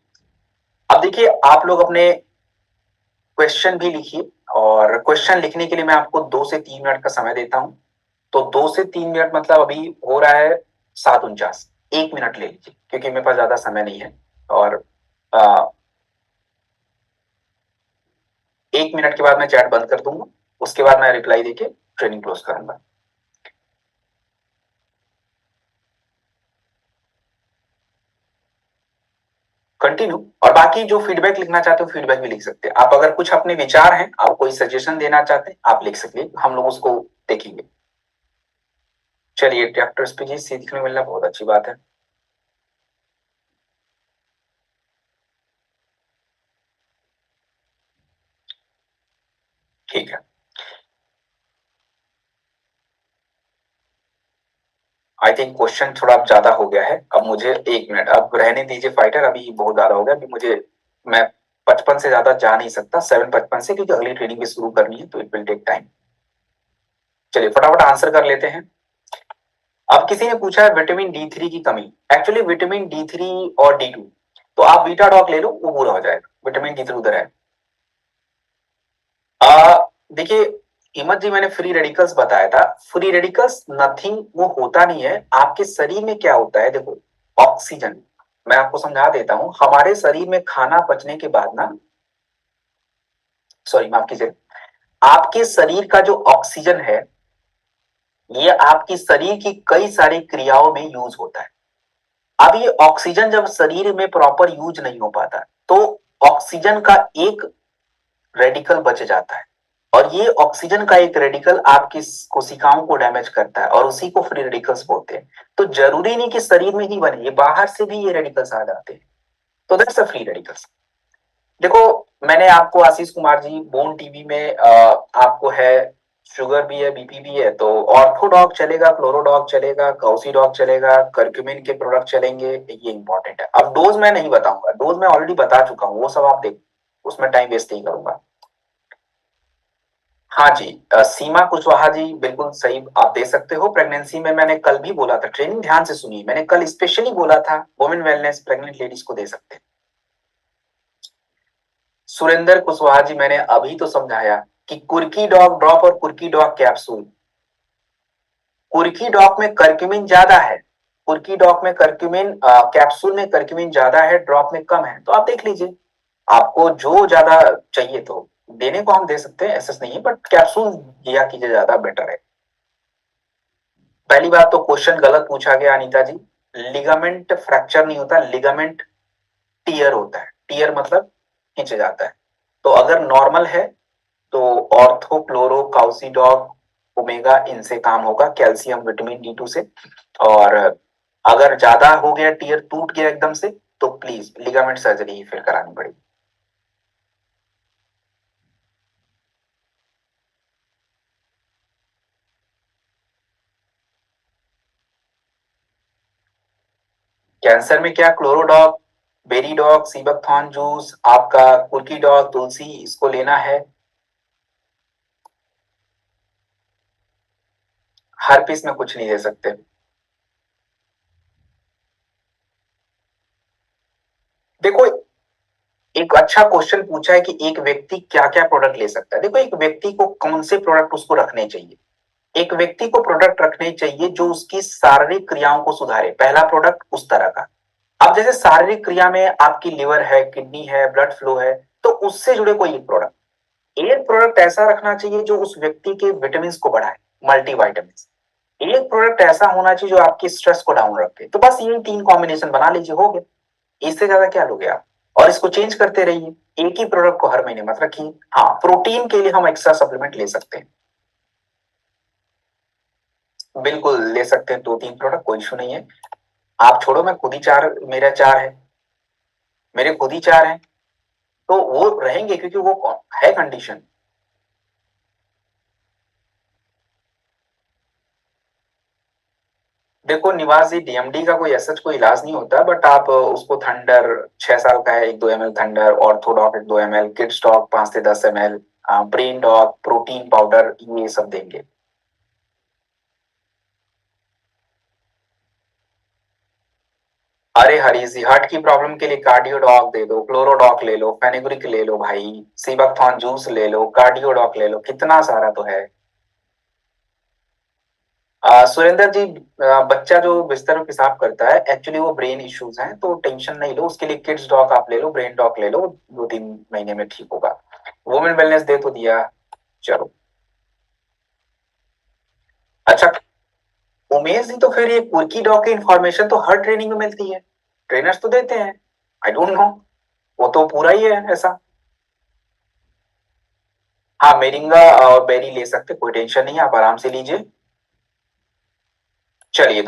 अब देखिए, आप लोग अपने क्वेश्चन भी लिखिए, और क्वेश्चन लिखने के लिए मैं आपको 2 से 3 मिनट का समय देता हूं। तो 2 से 3 मिनट मतलब अभी हो रहा है 7:49। 1 मिनट ले लीजिए, क्योंकि मेरे पास ज्यादा समय नहीं है, और 1 मिनट के बाद मैं चैट बंद कर दूंगा, उसके बाद मैं रिप्लाई देके ट्रेनिंग क्लोज करूंगा। कंटिन्यू। और बाकी जो फीडबैक लिखना चाहते हो, फीडबैक भी लिख सकते हैं आप, अगर कुछ अपने विचार हैं, आप कोई सजेशन देना चाहते हैं, आप लिख सकते, हम लोग उसको देखेंगे। चलिए, चैप्टर्स पे जी सीखने मिलना बहुत अच्छी बात है। ठीक है, आई थिंक क्वेश्चन थोड़ा ज्यादा हो गया है, अब मुझे 1 मिनट, अब रहने दीजिए फाइटर, अभी बहुत ज्यादा हो गया, अभी मुझे, मैं 55 से ज्यादा जा नहीं सकता, 7:55 से, क्योंकि अगली ट्रेनिंग भी शुरू करनी है, तो इट विल टेक टाइम। चलिए फटाफट आंसर कर लेते हैं। अब किसी ने पूछा है विटामिन D3 की कमी। एक्चुअली विटामिन D3 और D2, तो आप बीटा डॉक ले लो, वो पूरा हो जाएगा। विटामिन D3 उधर है। देखिए हिम्मत जी, मैंने फ्री रेडिकल्स बताया था। फ्री रेडिकल्स नथिंग, वो होता नहीं है आपके शरीर में। क्या होता है देखो, ऑक्सीजन, मैं आपको समझा देता हूं। हमारे शरीर में खाना पचने के बाद ना, सॉरी माफ कीजिए, आपके शरीर का जो ऑक्सीजन है, ये आपकी शरीर की कई सारी क्रियाओं में यूज होता है। अब ये ऑक्सीजन जब शरीर में प्रॉपर यूज नहीं हो पाता, तो ऑक्सीजन का एक रेडिकल बच जाता है, और ये ऑक्सीजन का एक रेडिकल आपकी कोशिकाओं को डैमेज करता है, और उसी को फ्री रेडिकल्स बोलते हैं। तो जरूरी नहीं कि शरीर में ही बने, ये बाहर से भी ये रेडिकल्स आ जाते हैं, तो दैट्स अ फ्री रेडिकल्स। देखो, मैंने आपको आशीष कुमार जी बोन टीवी में आपको है शुगर भी है, बीपी भी है, तो ऑर्थोडॉक चलेगा, क्लोरोडॉक चलेगा, काउसीडॉक चलेगा, कर्क्यूमिन के प्रोडक्ट चलेंगे, ये इंपॉर्टेंट है। अब डोज मैं नहीं बताऊंगा, डोज मैं ऑलरेडी बता चुका हूँ, वो सब आप देख, उसमें टाइम वेस्ट नहीं करूंगा। हाँ जी, सीमा कुशवाहा जी बिल्कुल सही आप दे सकते हो। प्रेगनेंसी में मैंने कल भी बोला था, ट्रेनिंग ध्यान से सुनिए, मैंने कल स्पेशली बोला था वुमेन वेलनेस प्रेग्नेंट लेडीज को दे सकते हैं। सुरेंद्र कुशवाहा जी मैंने अभी तो समझाया कि कुर्की डॉग ड्रॉप और कुर्की डॉग कैप्सूल, कुर्की डॉग में करक्यूमिन ज्यादा है, कुर्की डॉग में करक्यूमिन कैप्सूल में करक्यूमिन ज्यादा है, ड्रॉप में कम है, तो आप देख लीजिए आपको जो ज्यादा चाहिए तो देने को हम दे सकते हैं, ऐसा नहीं है, बट कैप्सूल दिया कीजिए, ज्यादा बेटर है। पहली बात तो क्वेश्चन गलत पूछा गया अनीता जी, लिगामेंट फ्रैक्चर नहीं होता, लिगामेंट टीयर होता है, टीयर मतलब खींच जाता है। तो अगर नॉर्मल है तो ऑर्थो क्लोरो काउसीडॉक ओमेगा इनसे काम होगा, कैल्शियम विटामिन डी टू से। और अगर ज्यादा हो गया, टीयर टूट गया एकदम से, तो प्लीज लिगामेंट सर्जरी ही फिर करानी पड़ेगी। कैंसर में क्या, क्लोरोडॉक, बेरीडॉक, सीबकथॉर्न जूस, आपका कुर्कीडॉक, तुलसी, इसको लेना है। हर पीस में कुछ नहीं दे सकते। देखो, एक अच्छा क्वेश्चन पूछा है कि एक व्यक्ति क्या क्या प्रोडक्ट ले सकता है। देखो, एक व्यक्ति को कौन से प्रोडक्ट उसको रखने चाहिए, एक व्यक्ति को प्रोडक्ट रखने चाहिए जो उसकी शारीरिक क्रियाओं को सुधारे, पहला प्रोडक्ट उस तरह का। अब जैसे शारीरिक क्रिया में आपकी लिवर है, किडनी है, ब्लड फ्लो है, तो उससे जुड़े कोई एक प्रोडक्ट, एक प्रोडक्ट ऐसा रखना चाहिए जो उस व्यक्ति के विटामिन को बढ़ाए, मल्टीविटामिन। एक प्रोडक्ट ऐसा होना चाहिए जो आपकी स्ट्रेस को डाउन रखे। तो बस ये तीन कॉम्बिनेशन बना लीजिए, हो गया, इससे ज्यादा क्या लोगे आप। और इसको चेंज करते रहिए, एक ही प्रोडक्ट को हर महीने मत रखिए। हाँ, प्रोटीन के लिए हम एक्स्ट्रा सप्लीमेंट ले सकते हैं, बिल्कुल ले सकते हैं, दो तीन प्रोडक्ट, कोई इशू नहीं है। आप छोड़ो, मैं खुद ही चार, मेरा चार है, मेरे खुद ही चार हैं, तो वो रहेंगे क्योंकि वो है कंडीशन। देखो निवास जी, डीएमडी का कोई ऐसा कोई इलाज नहीं होता, बट आप उसको थंडर 6 साल का है, 1-2 ml thunder, orthodox 1-2 ml, kids dog 5 से 10 ml, brain dog protein powder, ये सब देंगे। अरे हरी सी हार्ट की प्रॉब्लम के लिए कार्डियोडॉक दे दो, क्लोरोडॉक ले लो, फेनिग्रिक ले लो भाई, सीबकथॉर्न जूस ले लो, कार्डियोडॉक ले लो, कितना सारा तो है। सुरेंद्र जी, बच्चा जो बिस्तर में पेशाब करता है, एक्चुअली वो ब्रेन इश्यूज हैं, तो टेंशन नहीं लो उसके लिए, किड्स डॉग आप ले लो, ब्रेन डॉग ले लो, 2-3 महीने में ठीक होगा। वुमेन वेलनेस दे तो दिया, चलो। अच्छा, उमेश जी, तो फिर ये कुर्की डॉग की इंफॉर्मेशन तो हर ट्रेनिंग में मिलती है, ट्रेनर्स तो देते हैं, आई डोंट नो, वो तो पूरा ही है ऐसा। हाँ, मेरिंगा और बेरी ले सकते, कोई टेंशन नहीं है, आप आराम से लीजिए। चलिए।